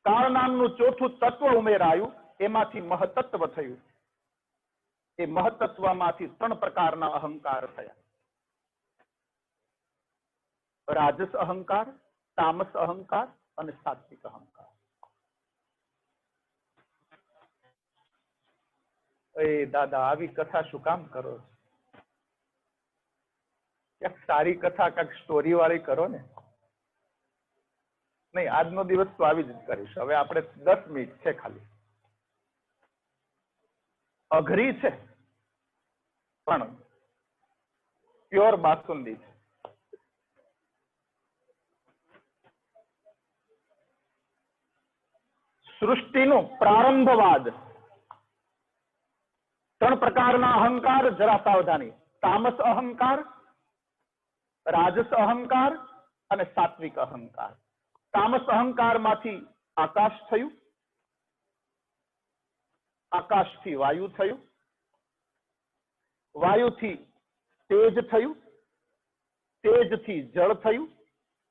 કાળ નામનું ચોથું તત્વ ઉમેરાયું, એમાંથી મહતત્વ થયું. એ મહતત્વમાંથી ત્રણ પ્રકારના અહંકાર થયા. રાજસ અહંકાર, તામસ અહંકાર અને સાત્વિક અહંકાર. એ દાદા આવી કથા શું કામ કરો? ક્યાંક સારી કથા, ક્યાંક સ્ટોરી વાળી કરો ને. નહીં, આજનો દિવસ તો આવી જ કરીશ. હવે આપણે 10 મિનિટ છે ખાલી. અઘરી છે પણ પ્યોર બાસુંદી છે. સૃષ્ટિનો પ્રારંભવાદ. ત્રણ પ્રકારના અહંકાર, જરા સાવધાની. તામસ અહંકાર, રાજસ અહંકાર અને સાત્વિક અહંકાર. તામસ અહંકાર માંથી આકાશ થયું, આકાશથી વાયુ થયું, વાયુથી તેજ થયું, તેજથી જળ થયું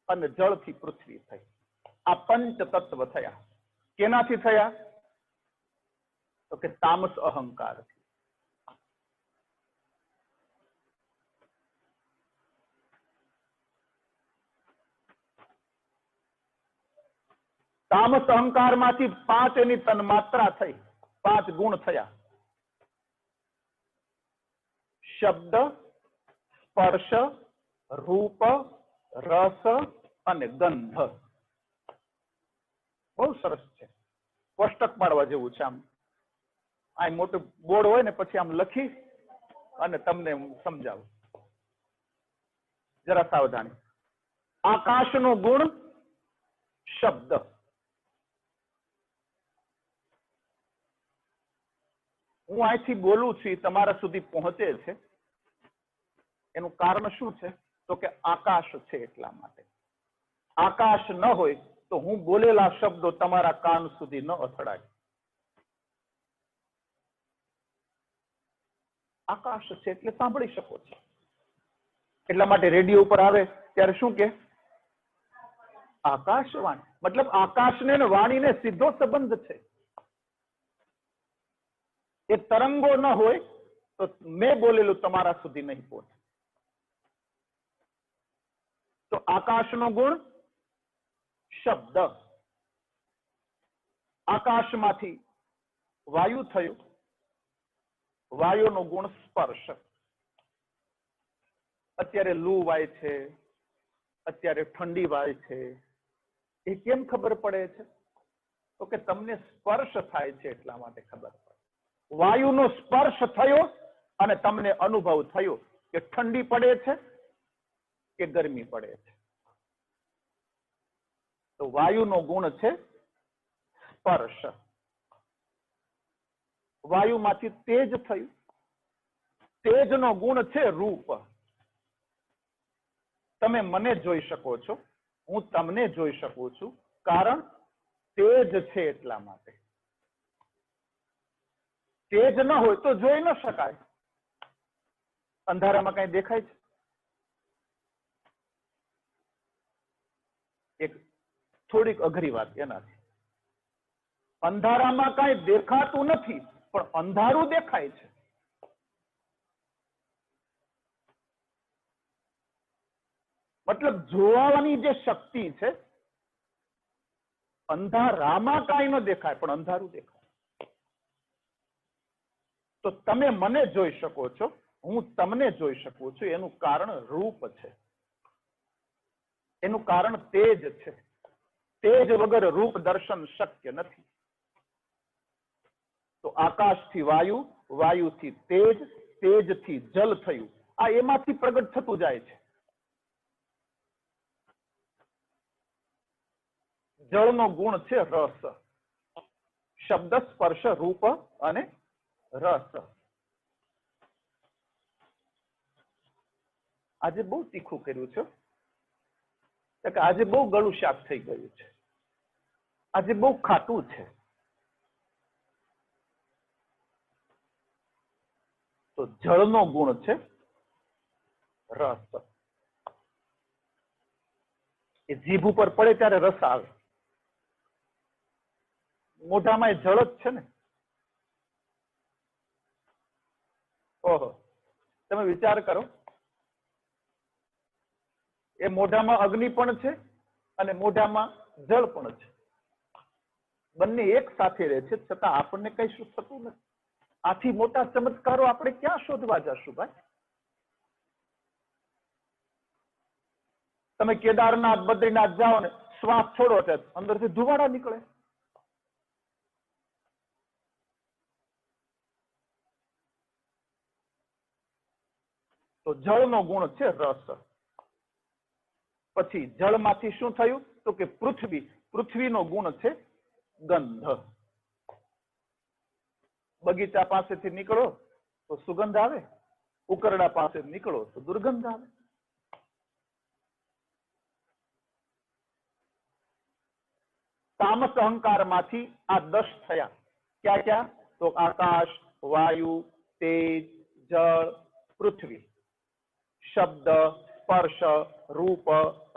અને જળથી પૃથ્વી થઈ. આ પંચ તત્વ થયા. કેનાથી થયા? તો કે તામસ અહંકાર. તામસ અહંકાર માંથી 5 એની તન્માત્રા થઈ, 5 ગુણ થયા. શબ્દ, સ્પર્શ, રૂપ, રસ અને ગંધ. બહુ સરસ છે. કોષ્ટક પાડવા જેવું છે. આમ મોટું બોર્ડ હોય ને પછી આમ લખી અને તમને સમજાવું. જરા સાવધાની. આકાશનો ગુણ શબ્દ. હું અહીંથી બોલું છું, તમારા સુધી પહોંચે છે. એનું કારણ શું છે? તો કે આકાશ છે એટલા માટે. આકાશ ન હોય તો હું બોલેલા શબ્દો તમારા કાન સુધી ન અથડાય. આકાશ છે એટલે સાંભળી શકો છો. એટલા માટે રેડિયો ઉપર આવે ત્યારે શું કે? આકાશવાણી. મતલબ આકાશને ને વાણીને સીધો સંબંધ છે. એ તરંગો ન હોય તો મેં બોલેલું તમારા સુધી નહીં પહોંચે. તો આકાશનો ગુણ શબ્દ. આકાશમાંથી વાયુ થયું, વાયુનો ગુણ સ્પર્શ. અત્યારે લૂ વાય છે, અત્યારે ઠંડી વાય છે. એ કેમ ખબર પડે છે? તો કે તમને સ્પર્શ થાય છે એટલા માટે ખબર પડે. વાયુનો સ્પર્શ થયો અને તમને અનુભવ થયો કે ઠંડી પડે છે કે ગરમી પડે છે. તો વાયુનો ગુણ છે સ્પર્શ. વાયુમાંથી તેજ થયું. તેજનો ગુણ છે રૂપ. તમે મને જોઈ શકો છો, હું તમને જોઈ શકું છું, કારણ તેજ છે એટલા માટે. તેજ ન હોય તો જોઈ ન શકાય. અંધારામાં કઈ દેખાય છે? એક થોડીક અઘરી વાત એનાથી. અંધારામાં કાંઈ દેખાતું નથી, પણ અંધારું દેખાય છે. મતલબ જોવાની જે શક્તિ છે, અંધારામાં કાંઈ ન દેખાય પણ અંધારું દેખાય. તો તમે મને જોઈ શકો છો, હું તમને જોઈ શકું છું, એનું કારણ રૂપ છે, એનું કારણ તેજ છે. તેજ વગર રૂપ દર્શન શક્ય નથી. તો આકાશથી વાયુ, વાયુથી તેજ, તેજથી જલ થયું. આ એમાંથી પ્રગટ થતું જાય છે. જળનો ગુણ છે રસ. શબ્દ, સ્પર્શ, રૂપ અને રસ. આજે બહુ તીખું કર્યું છે. આજે બહુ ગળું શાક થઈ ગયું છે. આજે બહુ ખાટું છે. તો જળનો ગુણ છે રસ. એ જીભ ઉપર પડે ત્યારે રસ આવે. મોઢામાં એ જળ જ છે ને. ઓહો, તમે વિચાર કરો, એ મોઢામાં અગ્નિ પણ છે અને મોઢામાં જળ પણ છે. બંને એક સાથે રહે છે, છતાં આપણને કઈ શું થતું નથી. આથી મોટા ચમત્કારો આપણે ક્યાં શોધવા જશું ભાઈ? તમે કેદારનાથ, બદ્રીનાથ જાઓ ને, શ્વાસ છોડો ત્યારે અંદરથી ધુવાડા નીકળે. તો જળનો ગુણ છે રસ. પછી જળમાંથી શું થયું? તો કે પૃથ્વી. પૃથ્વીનો ગુણ છે ગંધ. બગીચા પાસેથી નીકળો તો સુગંધ આવે, ઉકરડા પાસે નીકળો તો દુર્ગંધ આવે. તામસ અહંકારમાંથી આ 10 થયા. ક્યાં ક્યાં? તો આકાશ, વાયુ, તેજ, જળ, પૃથ્વી. શબ્દ, સ્પર્શ, રૂપ,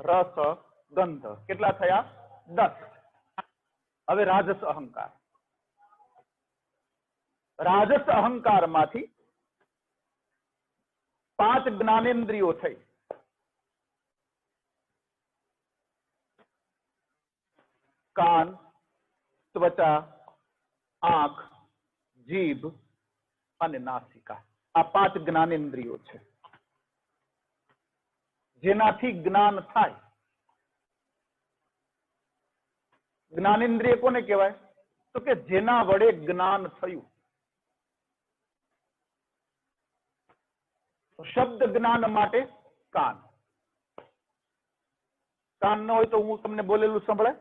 રસ, ગંધ. કેટલા થયા? 10. હવે રાજસ અહંકાર. રાજસ અહંકારમાંથી 5 જ્ઞાનેન્દ્રિયો થઈ. કાન, ત્વચા, આંખ, જીભ અને નાસિકા. આ 5 જ્ઞાનેન્દ્રિયો છે, જેનાથી જ્ઞાન થાય. જ્ઞાનેન્દ્રિય કોને કહેવાય? તો કે જેના વડે જ્ઞાન થયું. શબ્દ જ્ઞાન માટે કાન. કાન ન હોય તો હું તમને બોલેલું સંભળાય?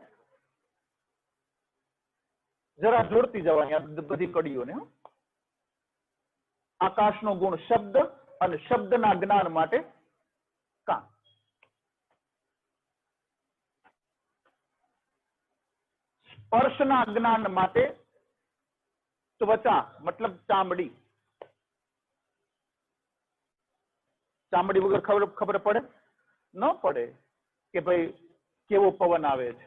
જરા જોડતી જવાની આ બધી કડીઓને. આકાશનો ગુણ શબ્દ અને શબ્દના જ્ઞાન માટે કાન. સ્પર્શના જ્ઞાન માટે ત્વચા, મતલબ ચામડી. ચામડી વગર ખબર પડે? ન પડે કે ભાઈ કેવો પવન આવે છે.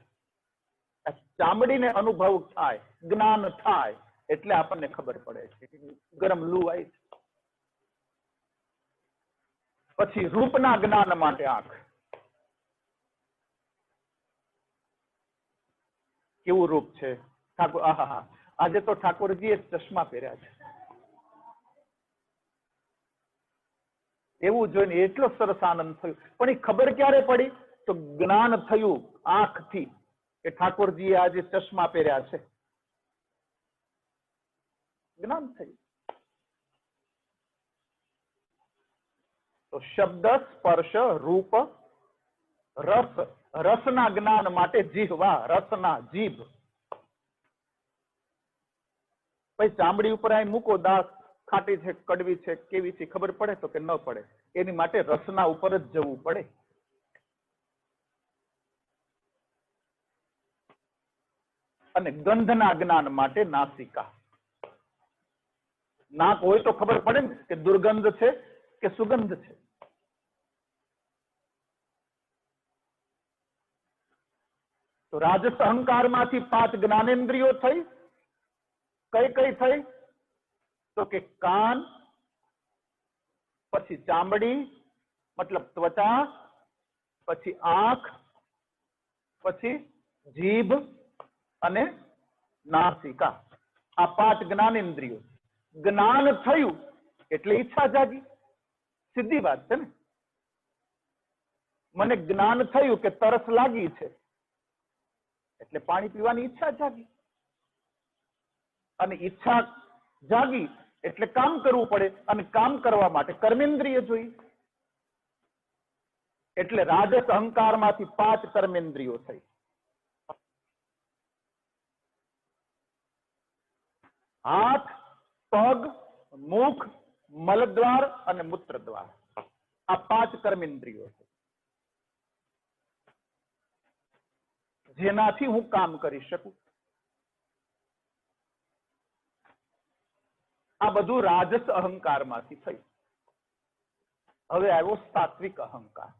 ચામડીને અનુભવ થાય, જ્ઞાન થાય, એટલે આપણને ખબર પડે છે કે ગરમ લૂ આવી છે. પછી રૂપના જ્ઞાન માટે આંખ. કેવું રૂપ છે ઠાકોર! આહા, આજે તો ઠાકોરજીએ ચશ્મા પહેર્યા છે. એવું જોઈને એટલો સરસ આનંદ થયો. પણ એ ખબર ક્યારે પડી? તો જ્ઞાન થયું આંખથી કે ઠાકોરજીએ આજે ચશ્મા પહેર્યા છે. જ્ઞાન થયું. તો શબ્દ, સ્પર્શ, રૂપ, રસ. રસના જ્ઞાન માટે જીહવા, રસના જીભ. પછી ચામડી ઉપર અહીં મૂકો, દાંત ખાટી છે, કડવી છે, કેવી છે, ખબર પડે? તો કે ન પડે. એની માટે રસના ઉપર જ જવું પડે. અને ગંધના જ્ઞાન માટે નાસિકા. નાક હોય તો ખબર પડે ને કે દુર્ગંધ છે કે સુગંધ છે. તો રાજસ અહંકારમાંથી 5 જ્ઞાનેન્દ્રિયો થઈ કઈ કઈ થઈ? તો કે કાન, પછી ચામડી મતલબ ત્વચા, પછી આંખ, પછી જીભ અને નાસિકા. આ 5 જ્ઞાનેન્દ્રિયો. જ્ઞાન થયું એટલે ઈચ્છા જાગી. સીધી વાત છે ને. મને જ્ઞાન થયું કે તરસ લાગી છે એટલે પાણી પીવાની ઈચ્છા જાગી, અને ઈચ્છા જાગી એટલે કામ કરવું પડે, અને કામ કરવા માટે કર્મેન્દ્રિય જોઈએ. એટલે રાજસ અહંકારમાંથી 5 કર્મેન્દ્રિયો થઈ. હાથ, પગ, મુખ, મલદ્વાર અને મૂત્રદ્વાર. આ 5 કર્મેન્દ્રિયો છે જેનાથી હું કામ કરી શકું. આ બધું રાજસ અહંકારમાંથી થયું. હવે આવ્યો સાત્વિક અહંકાર.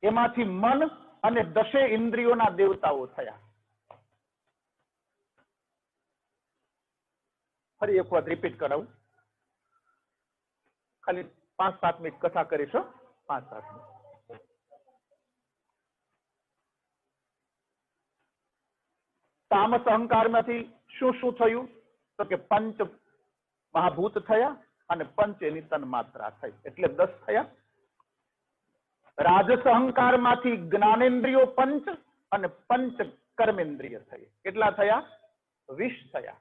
એમાંથી મન અને 10 ઇન્દ્રિયોના દેવતાઓ થયા. ફરી એક વખત રિપીટ કરાવું. ખાલી 5-7 મિનિટ કથા કરીશું. 5-7 મિનિટ. તામસ અહંકારમાંથી શું શું થયું? તો કે 5 મહાભૂત થયા અને 5 એની તન્માત્રા થઈ, એટલે 10 થયા. રાજસ અહંકારમાંથી જ્ઞાનેન્દ્રિયો 5 અને 5 કર્મેન્દ્રિય થઈ. કેટલા થયા? 20 થયા.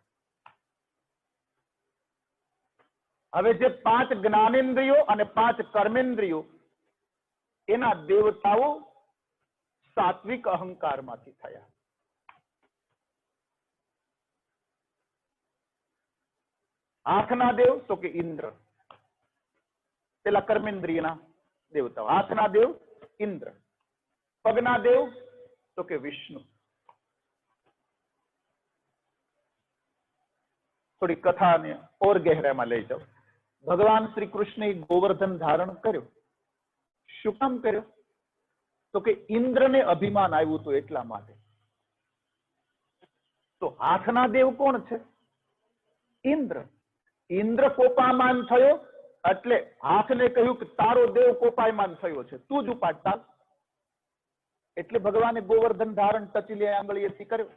હવે જે 5 જ્ઞાનેન્દ્રિયો અને 5 કર્મેન્દ્રિયો એના દેવતાઓ સાત્વિક અહંકારમાંથી થયા. હાથના દેવ તો કે ઇન્દ્ર, પેલા કર્મેન્દ્રિયના દેવતાઓ. હાથના દેવ ઇન્દ્ર, પગના દેવ તો કે વિષ્ણુ. થોડી કથાને ઓર ગહેરામાં લઈ જાઓ. ભગવાન શ્રી કૃષ્ણે ગોવર્ધન ધારણ કર્યો. શું કામ કર્યો? તો કે ઇન્દ્રને અભિમાન આવ્યું હતું એટલા માટે. તો હાથના દેવ કોણ છે? ઇન્દ્ર. ઇન્દ્ર કોપાયમાન થયો એટલે હાથને કહ્યું કે તારો દેવ કોપાયમાન થયો છે, તું જ ઉપાડ ચાલ. એટલે ભગવાને ગોવર્ધન ધારણ ટચલી આંગળીએથી કર્યો.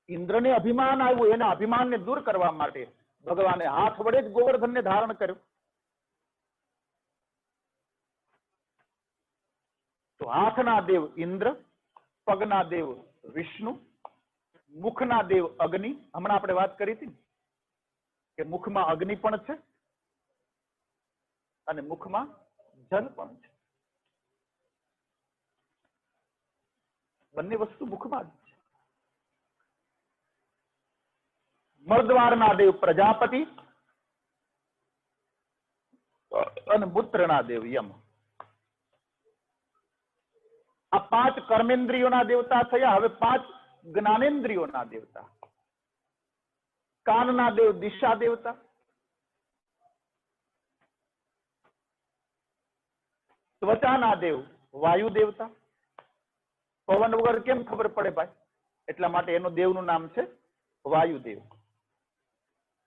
ઇન્દ્રને અભિમાન આવ્યું, એના અભિમાનને દૂર કરવા માટે ભગવાને હાથ વડે જ ગોવર્ધનને ધારણ કર્યો. તો હાથના દેવ ઇન્દ્ર, પગના દેવ વિષ્ણુ, મુખના દેવ અગ્નિ. હમણાં આપણે વાત કરી હતી કે મુખમાં અગ્નિ પણ છે અને મુખમાં જલ પણ છે. બંને વસ્તુ મુખમાં જ છે. મળદ્વારના દેવ પ્રજાપતિ અને મૂત્રના દેવ યમ. આ 5 કર્મેન્દ્રિયોના દેવતા થયા. હવે 5 જ્ઞાનેન્દ્રિયોના દેવતા. કાનના દેવ દિશા દેવતા, ત્વચાના દેવ વાયુ દેવતા. પવન વગર કેમ ખબર પડે ભાઈ? એટલા માટે એનું દેવનું નામ છે વાયુદેવ.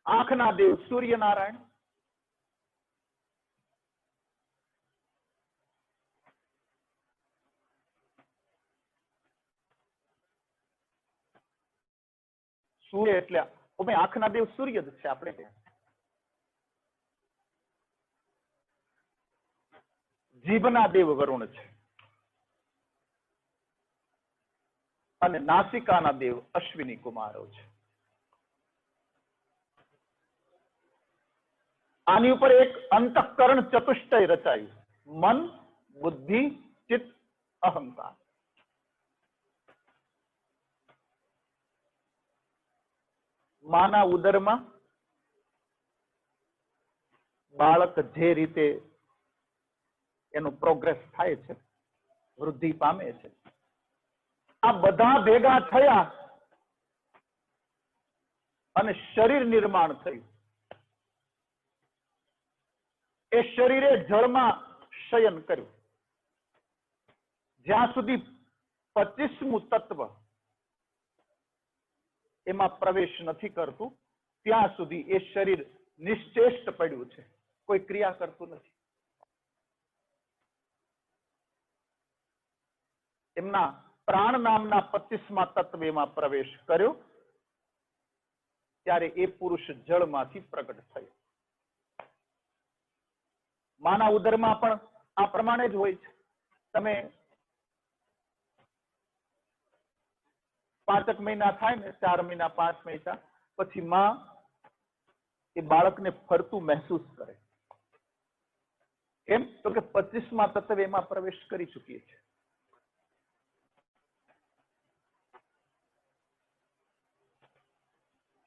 આંખના દેવ સૂર્યનારાયણ. સૂર્ય એટલે આંખના દેવ સૂર્ય જ છે આપણે ત્યાં. જીભના દેવ વરુણ છે અને નાસિકાના દેવ અશ્વિની કુમારો છે. આની ઉપર એક અંતઃકરણ ચતુષ્ટય રચાયું. મન, બુદ્ધિ, ચિત્ત, અહંકાર. માના ઉદરમાં બાળક જે રીતે એનું પ્રોગ્રેસ થાય છે, વૃદ્ધિ પામે છે, આ બધા ભેગા થયા અને શરીર નિર્માણ થયું. એ શરીરે જળમાં શયન કર્યું. જ્યાં સુધી 25મું તત્વ એમાં પ્રવેશ નથી કરતું ત્યાં સુધી એ શરીર નિશ્ચેષ્ટ પડ્યું છે, કોઈ ક્રિયા કરતું નથી. એમના પ્રાણ નામના 25મા તત્વમાં પ્રવેશ કર્યો ત્યારે એ પુરુષ જળમાંથી પ્રગટ થયો. માના ઉદરમાં પણ આ પ્રમાણે જ હોય છે. તમે 5 મહિના થાય ને, 4 મહિના 5 મહિના પછી માં એ બાળકને ફરતું મહેસૂસ કરે. કેમ? તો કે 25મા તત્વ એમાં પ્રવેશ કરી ચૂકીએ છે.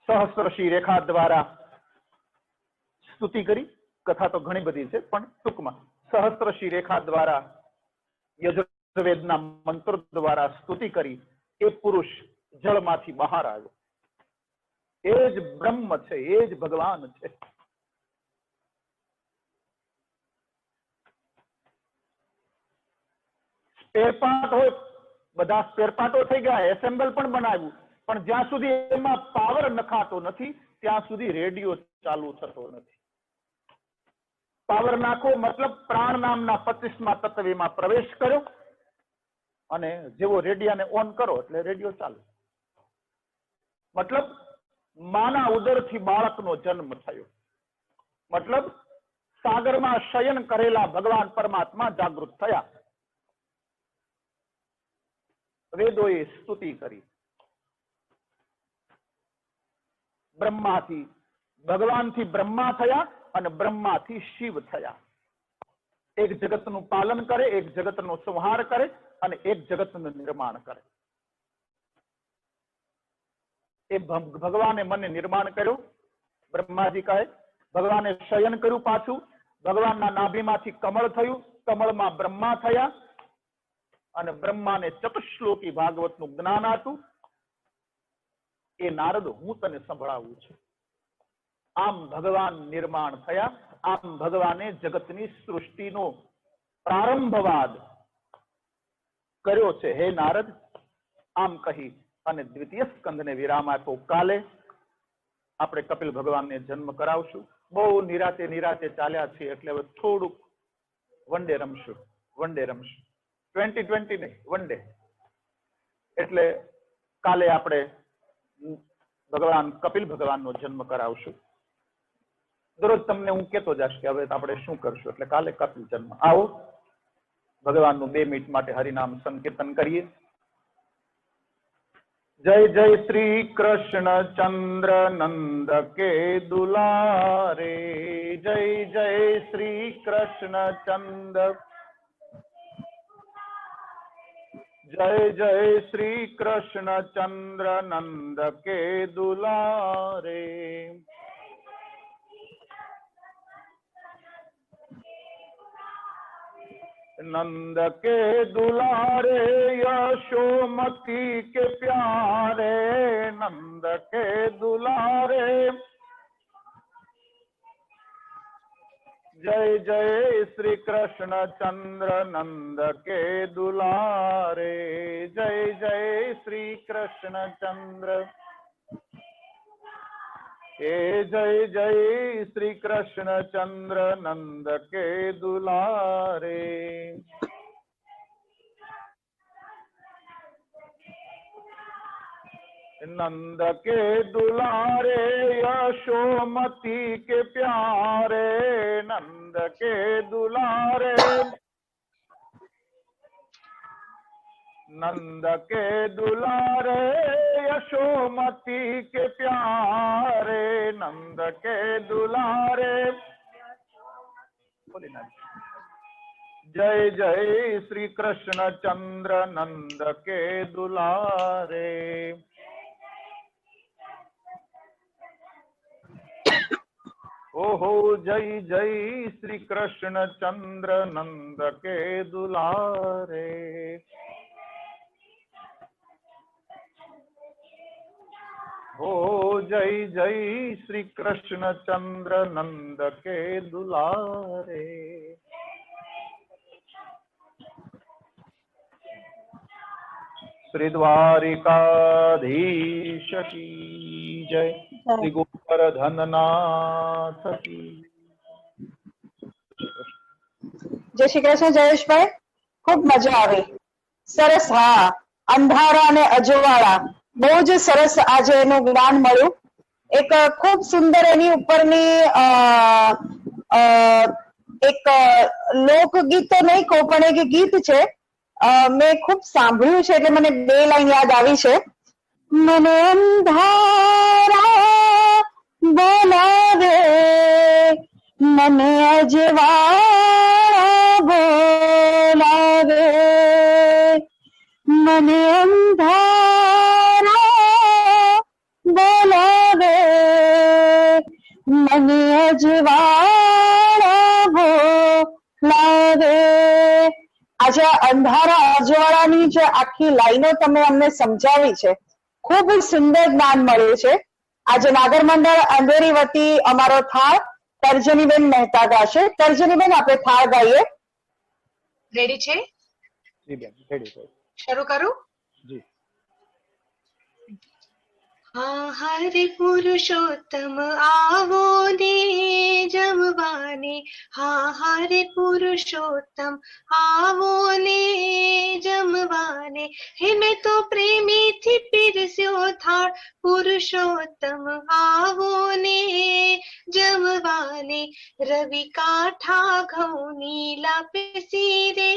સહસ્રશી રેખા દ્વારા સ્તુતિ કરી. કથા તો ઘણી બધી છે, પણ ટૂંકમાં સહસ્રશી રેખા દ્વારા યજુર્વેદના મંત્રો દ્વારા સ્તુતિ કરી એ પુરુષ જળમાંથી બહાર આવ્યો. એ જ બ્રહ્મ છે, એ જ ભગવાન છે. સ્પેરપાર્ટ હોય, બધા સ્પેરપાર્ટો થઈ ગયા, એસેમ્બલ પણ બનાવ્યું, પણ જ્યાં સુધી એમાં પાવર નખાતો નથી ત્યાં સુધી રેડિયો ચાલુ થતો નથી. પાવર નાખો મતલબ પ્રાણ નામના 25મા તત્વમાં પ્રવેશ કર્યો અને જેવો રેડિયાને ઓન કરો એટલે રેડિયો ચાલુ. મતલબ માના ઉદરથી બાળકનો જન્મ થયો. મતલબ સાગરમાં શયન કરેલા ભગવાન પરમાત્મા જાગૃત થયા. વેદોએ સ્તુતિ કરી. બ્રહ્માથી ભગવાનથી બ્રહ્મા થયા અને બ્રહ્માથી શિવ થયા. એક જગતનું પાલન કરે, એક જગતનો સંહાર કરે અને એક જગતનું નિર્માણ કરે. એ ભગવાને મને નિર્માણ કર્યું. બ્રહ્માજી કહે ભગવાને શયન કર્યું. પાછું ભગવાનના નાભીમાંથી કમળ થયું, કમળમાં બ્રહ્મા થયા અને બ્રહ્માને ચતુશ્લોકી ભાગવતનું જ્ઞાન હતું. એ નારદ હું તને સંભળાવું છું. આમ ભગવાન નિર્માણ થયા. આમ ભગવાને જગતની સૃષ્ટિનો પ્રારંભવાદ કર્યો છે. હે નારદ, આમ કહી અને દ્વિતીય સ્કંદને વિરામ આપ્યો. કાલે આપણે કપિલ ભગવાનને જન્મ કરાવશું. બહુ નિરાતે નિરાતે ચાલ્યા છીએ એટલે હવે થોડુંક વન ડે રમશું. 2020 નહીં, વન ડે. એટલે કાલે આપણે ભગવાન કપિલ ભગવાનનો જન્મ કરાવશું. દરરોજ તમને હું કેતો જઈશ કે હવે આપણે શું કરશું, એટલે કાલે કપિલ જન્મ. આવો ભગવાનનું 2 મિનિટ માટે હરિનામ સંકીર્તન કરીએ. જય જય શ્રી કૃષ્ણ ચંદ્ર નંદ કે દુલારે. જય જય શ્રી કૃષ્ણ ચંદ્ર. જય જય શ્રી કૃષ્ણ ચંદ્ર નંદ કે દુલારે. नंद के दुलारे यशोमती के प्यारे. नंद के दुलारे. जय जय श्री कृष्ण चंद्र नंद के दुलारे. जय जय श्री कृष्ण चंद्र. हे जय जय श्री कृष्ण चंद्र नंद के दुलारे. नंद के दुलारे यशोमती के प्यारे. नंद के दुलारे. नंद के दुलारे यशोमती के प्यारे. नंद के दुलारे. जय जय श्री कृष्ण चंद्र नंद के दुलारे. ओहो जय जय श्री कृष्ण चंद्र नंद के दुलारे. हो जय जय श्री कृष्ण चंद्र नंद के दुलारे. श्री द्वारिकाधीश की जय, श्री गोवर्धन नाथ की। જય શ્રી કૃષ્ણ જયેશભાઈ, ખૂબ મજા આવી. સરસ. હા, અંધારા અને અજવાળા બહુ જ સરસ આજે એનું જ્ઞાન મળ્યું. એક ખૂબ સુંદર એની ઉપરની એક લોકગીત તો નહીં કહું પણ એક ગીત છે. મેં ખૂબ સાંભળ્યું છે એટલે મને બે લાઈન યાદ આવી છે. મને અંધારા બોલાવે, મને અજવાળા બોલાવે, મને અંધારા બોલાવે, મને અજવાળા બોલાવે. આજે અંધારા અજવાળાની જે આખી લાઈનો તમે અમને સમજાવી છે, ખૂબ સુંદર જ્ઞાન મળ્યું છે. આજે નાગર મંડળ અંધેરી વતી અમારો થાળ તર્જનીબેન મહેતા ગાશે. તર્જનીબેન, આપણે થાળ ગાઈએ. રેડી છે? જી બેન, રેડી છે. શરૂ કરું? જી. હા, હરે પુરુષોત્તમ આવો ને જમવાને, હા હરે પુરુષોત્તમ આવો ને જમવાને, હે મેં તો પ્રેમીથી પીરસ્યો થાળ, પુરુષોત્તમ આવો ને જમવાને, રવિ કાઠા ઘઉંની લાપસી રે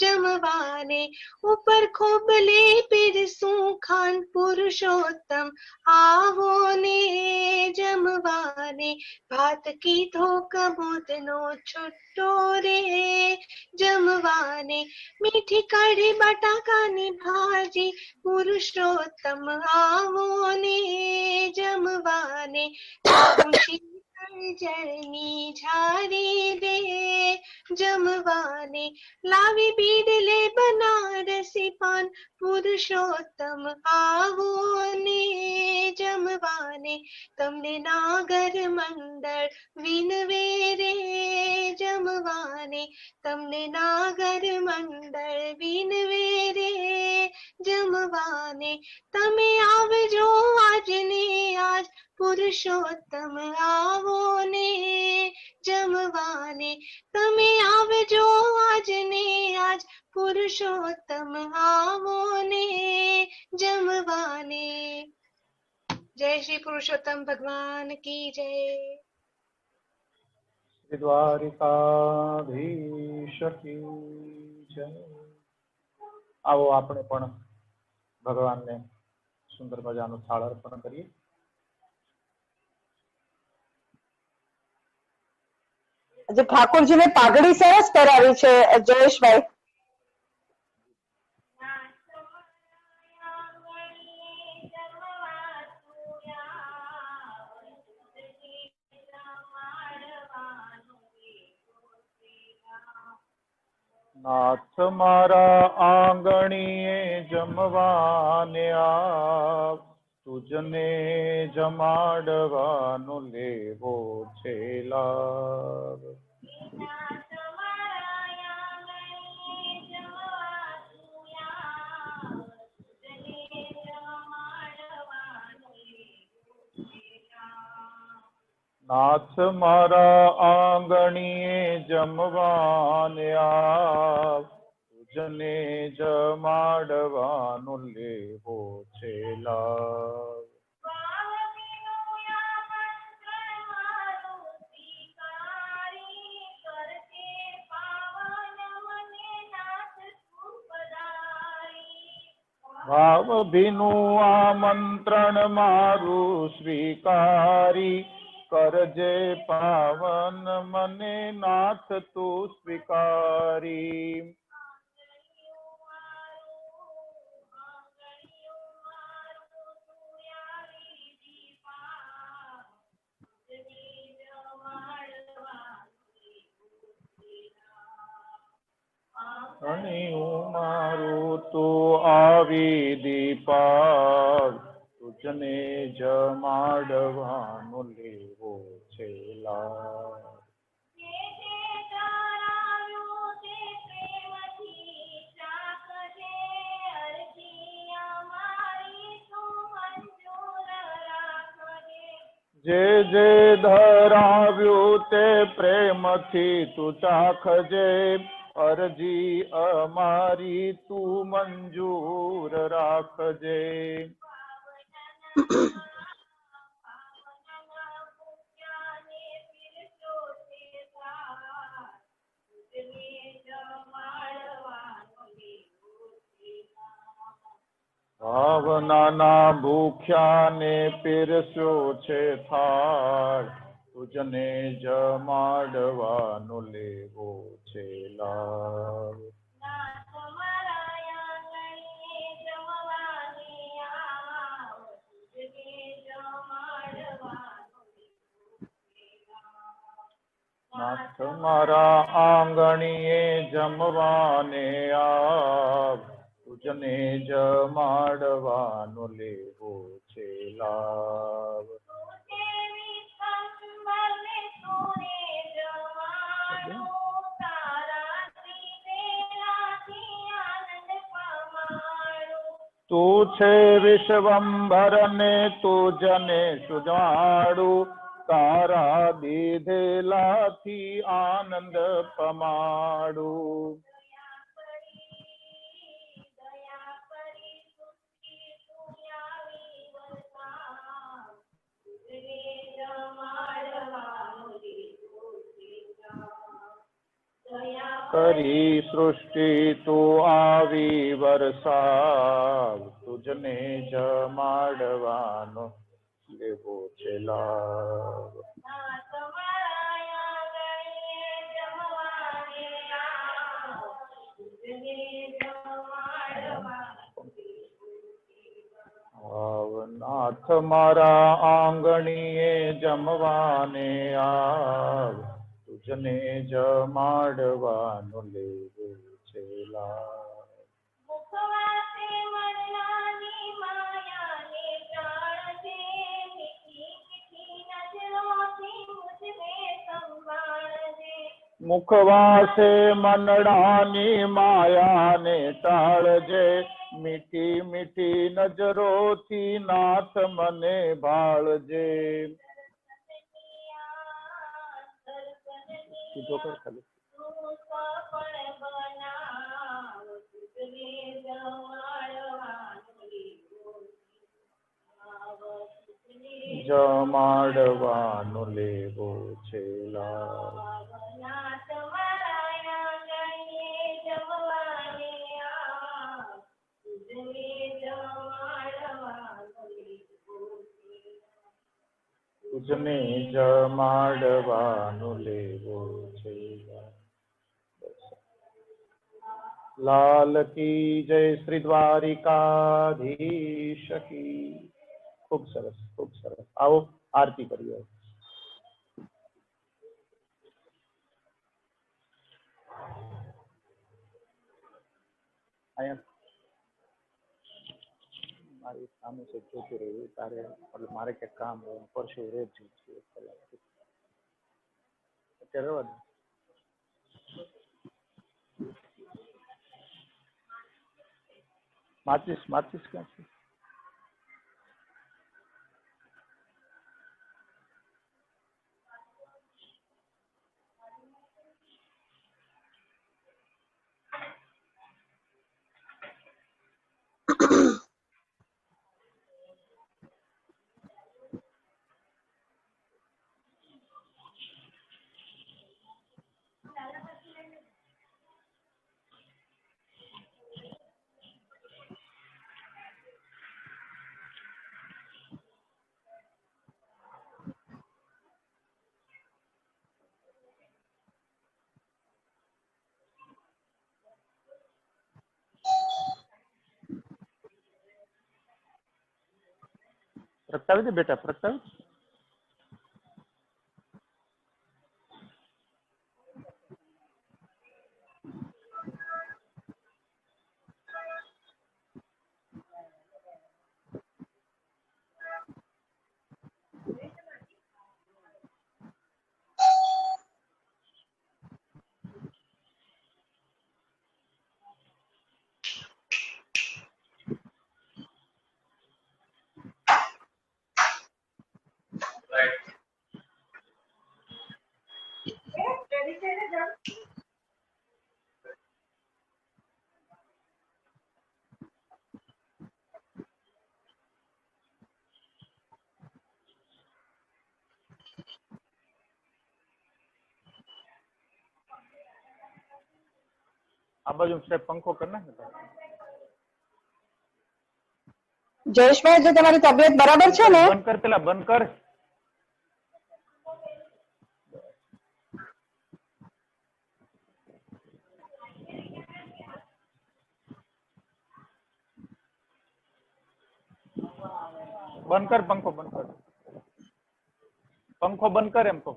જમવાને, ઉપર ખોબલે પીરસું ખાન, પુરુષોત્તમ આવો ને જમવાને, ભાત કીધો કબૂતનો છુટ્ટો રે જમવાને, મીઠી કઢી બટાકાની ભાજી, પુરુષોત્તમ આવો ને જમવાને, જળની ઝારી રે જમવાને, લાવી બીડલે બનારસી પાન, પુરુષોત્તમ આવો ને જમવાને, તમને નાગર મંડળ વિનવે રે જમવાને, તમને નાગર મંડળ વિનવે રે જમવાને, તમે આવજો આજને આજ, પુરુષોત્તમ આવો ને જમવાને, તમે આવજો આજને આજ, પુરુષોત્તમ આવો ને જમવાને. જય શ્રી પુરુષોત્તમ ભગવાન કી જય. શ્રી દ્વારિકાધીશ કી જય. આવો આપણે પણ ભગવાનને સુંદર મજાનું થાળ અર્પણ કરીએ. આજે ઠાકોરજીને પાઘડી સરસ કરાવી છે જયેશભાઈ. નાથ મારા આંગણીએ જમવાને આવ, તુજને જમાડવાનો લેવો છે લાભ. નાથ મારા આંગણીએ જમવાને આવ, તુજને જમાડવાનો લેવો છે લાભ. ભાવ ભીનું આમંત્રણ મારું સ્વીકારી, કરજે પાવન મને નાથ તું સ્વીકારી. ધણિયું મારું તું આવી દીપાવ, તુજને જમાડવાનો લેવો છે લાભ. જે જે ધરાવ્યું તે પ્રેમથી તું ચાખજે, અરજી અમારી તું મંજૂર રાખજે. ભાવનાના ભૂખ્યાને પીરસ્યો છે થાળ, તુજને જમાડવાનો લેવો છે લાભ. નાથ મારા આંગણીએ જમવાને આવ, તુજને જમાડવાનો લેવો છે લાભ. તું છે વિશ્વંભર ને તુજને સુજાડું, તારા દીધેલાથી આનંદ પમાડું. કરી સૃષ્ટિ તું આવી વરસાવ, તુજને જમાડવાનો લેવો છે લાભ. નાથ મારા આંગણીએ જમવાને આવ, તુજને જમાડવાનો લેવો છે લાભ. મુખવાસે મનડાની માયાને ટાળજે, મીઠી મીઠી નજરોથી નાથ મને ભાળજે. સીધો કર ખાલી. જમાડવાનો લેવો છે લાભ. તુજને જમાડવાનો લેવો છે લાભ. લાલ કી જય, શ્રી દ્વારિકાધીશ કી. ખૂબ સરસ, ખૂબ સરસ. આવો આરતી કરીએ. મારી સામે છે જોતું રહ્યું તારે, એટલે મારે ક્યાંક કામ હોય પરસું રેજ છે અત્યારે રહેવા દે. માચીસ માચીસ ક્યાં છે? પ્રગટાવી દે બેટા, પ્રગટાવી. આ બાજુ સાહેબ પંખો કરને જયેશભાઈ, જો તમારી તબિયત બરાબર છે ને? બંધ કર, પેલા બંધ કર. બંધ કર પંખો, બંધ કર પંખો, બંધ કર. એમ તો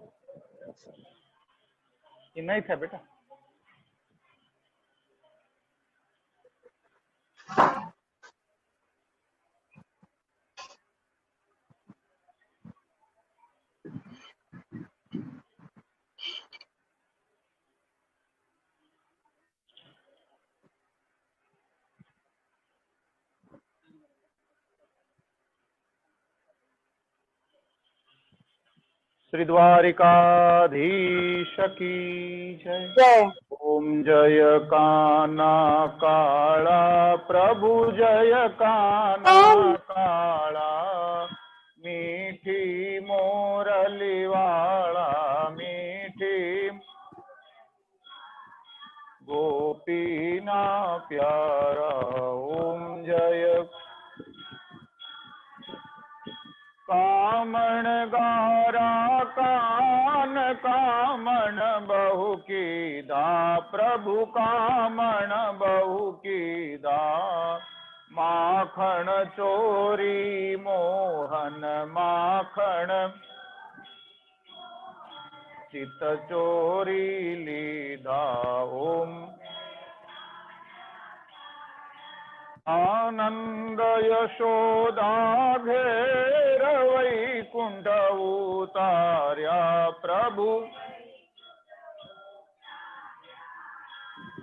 એ નહીં થાય બેટા. श्री द्वारिकाधीश की जय. જય. ओम जय काना काला प्रभु जय काना काला मीठी मोरली वाला मीठी गोपीना प्यारा. ओम जय कामण गारा कान कामण बहु कीधा प्रभु कामण बहु कीधा. माखण चोरी मोहन माखण चित चोरी लीधा. ओम आनंद यशोदा घेर वैकुंठ उतार्या प्रभु.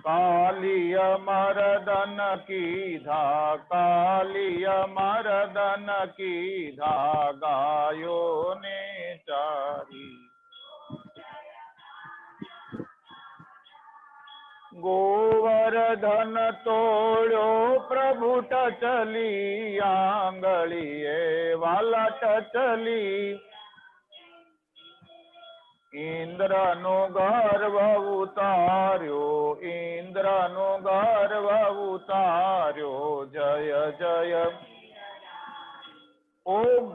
कालिय मर्दन कीधा कालिय मर्दन कीधा गायो ने चारी. गोवर्धन तोड़ो प्रभु टचली आंगलिए वाला टचली. इंद्रनु गर्व उतार्यो इंद्रनु गर्व उतार्यो. जय जय ओम.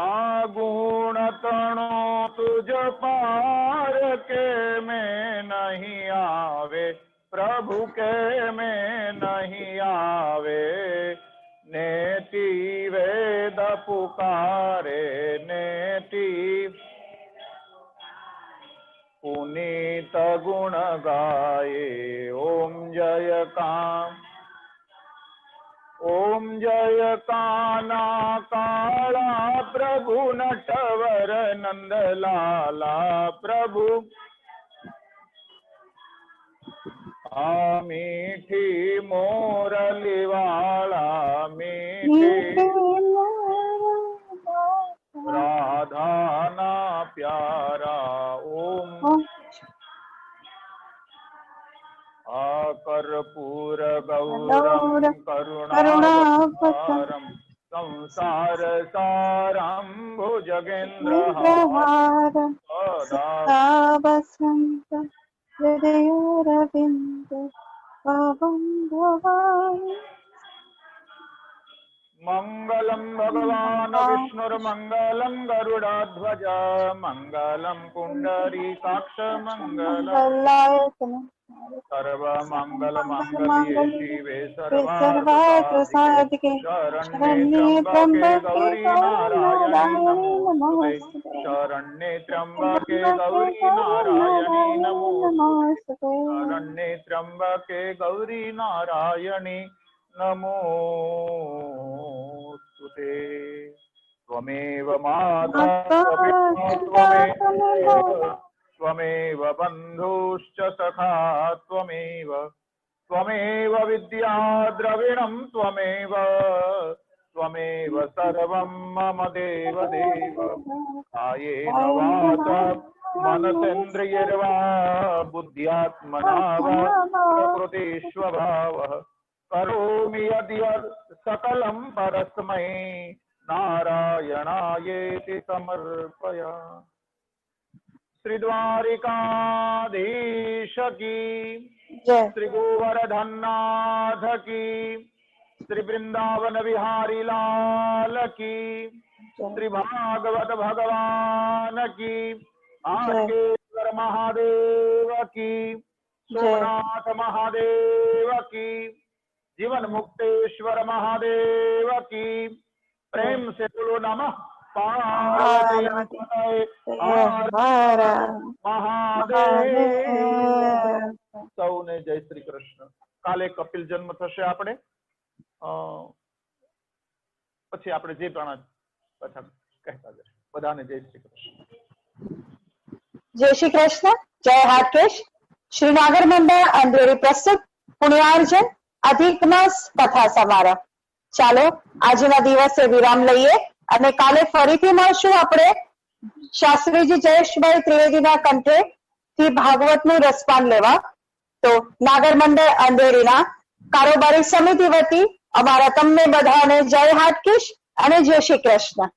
आगुण तणो तुझ पार के में नहीं आवे प्रभु के में नहीं आवे. नेति वेद पुकारे नेति पुनीत गुण गाये. ओम जय काम ओम जय काना काला प्रभु नटवर नंद लाला प्रभु. आ मीठी मोरली वाला मीठी राधा ना प्यारा. ओम कर्पूर गौरम करुणावतारम संसार सारम भुजगेन्द्रहारम सदा वसंत हृदयोरविंद पवनभवानि. मंगलम भगवान विष्णुर्मंगलम गरुडाध्वज मंगलम पुंडरीकाक्ष मंगलम सर्वमंगल मांगल्ये शिवे सर्वार्थसाधिके शरण्ये त्र्यंबके गौरी नारायणी नमोस्तुते. शरण्ये त्र्यंबके गौरी नारायणी नमोस्तुते. शरण्ये त्र्यंबके गौरी नारायणी नमोस्तुते. त्वमेव माता त्वमेव बन्धुश्च सखा त्वमेव त्वमेव विद्या द्रविणं त्वमेव त्वमेव सर्वं मम देवदेव कायेन वाचा मनसेन्द्रियैर्वा बुद्ध्यात्मना वा प्रकृतिस्वभावः करोमि यद्यत् सकलं परस्मै नारायणायेति समर्पयामि। श्री द्वारिकाधीश की, जय। श्री गोवर्धननाथ की, श्री वृंदावन बिहारी लाल की, श्री भागवत भगवान की, आकेश्वर महादेव की, सोमनाथ महादेव की, जीवन मुक्तेश्वर महादेव की। प्रेम से बोलो नमः पार्वती महादेव। સૌને જય શ્રી કૃષ્ણ। કાલે કપિલ જન્મ થશે આપણે, પછી આપણે જે પણ કથા કહેતા જશે। બધાને જય શ્રી કૃષ્ણ। जय श्री कृष्ण। जय हाटकेश। श्री नागर मंडळ अंधेरी प्रस्तुत पुण्यार्जन अधिक मास कथा समारोह। ચાલો આજના દિવસે વિરામ લઈએ અને કાલે ફરીથી મળશું આપણે શાસ્ત્રીજી જયેશભાઈ ત્રિવેદીના કંઠેથી ભાગવતનું રસપાન લેવા। તો નાગર મંડળ અંધેરીના કારોબારી સમિતિ વતી અમારા તમને બધાને જય હાટકેશ અને જય શ્રી કૃષ્ણ।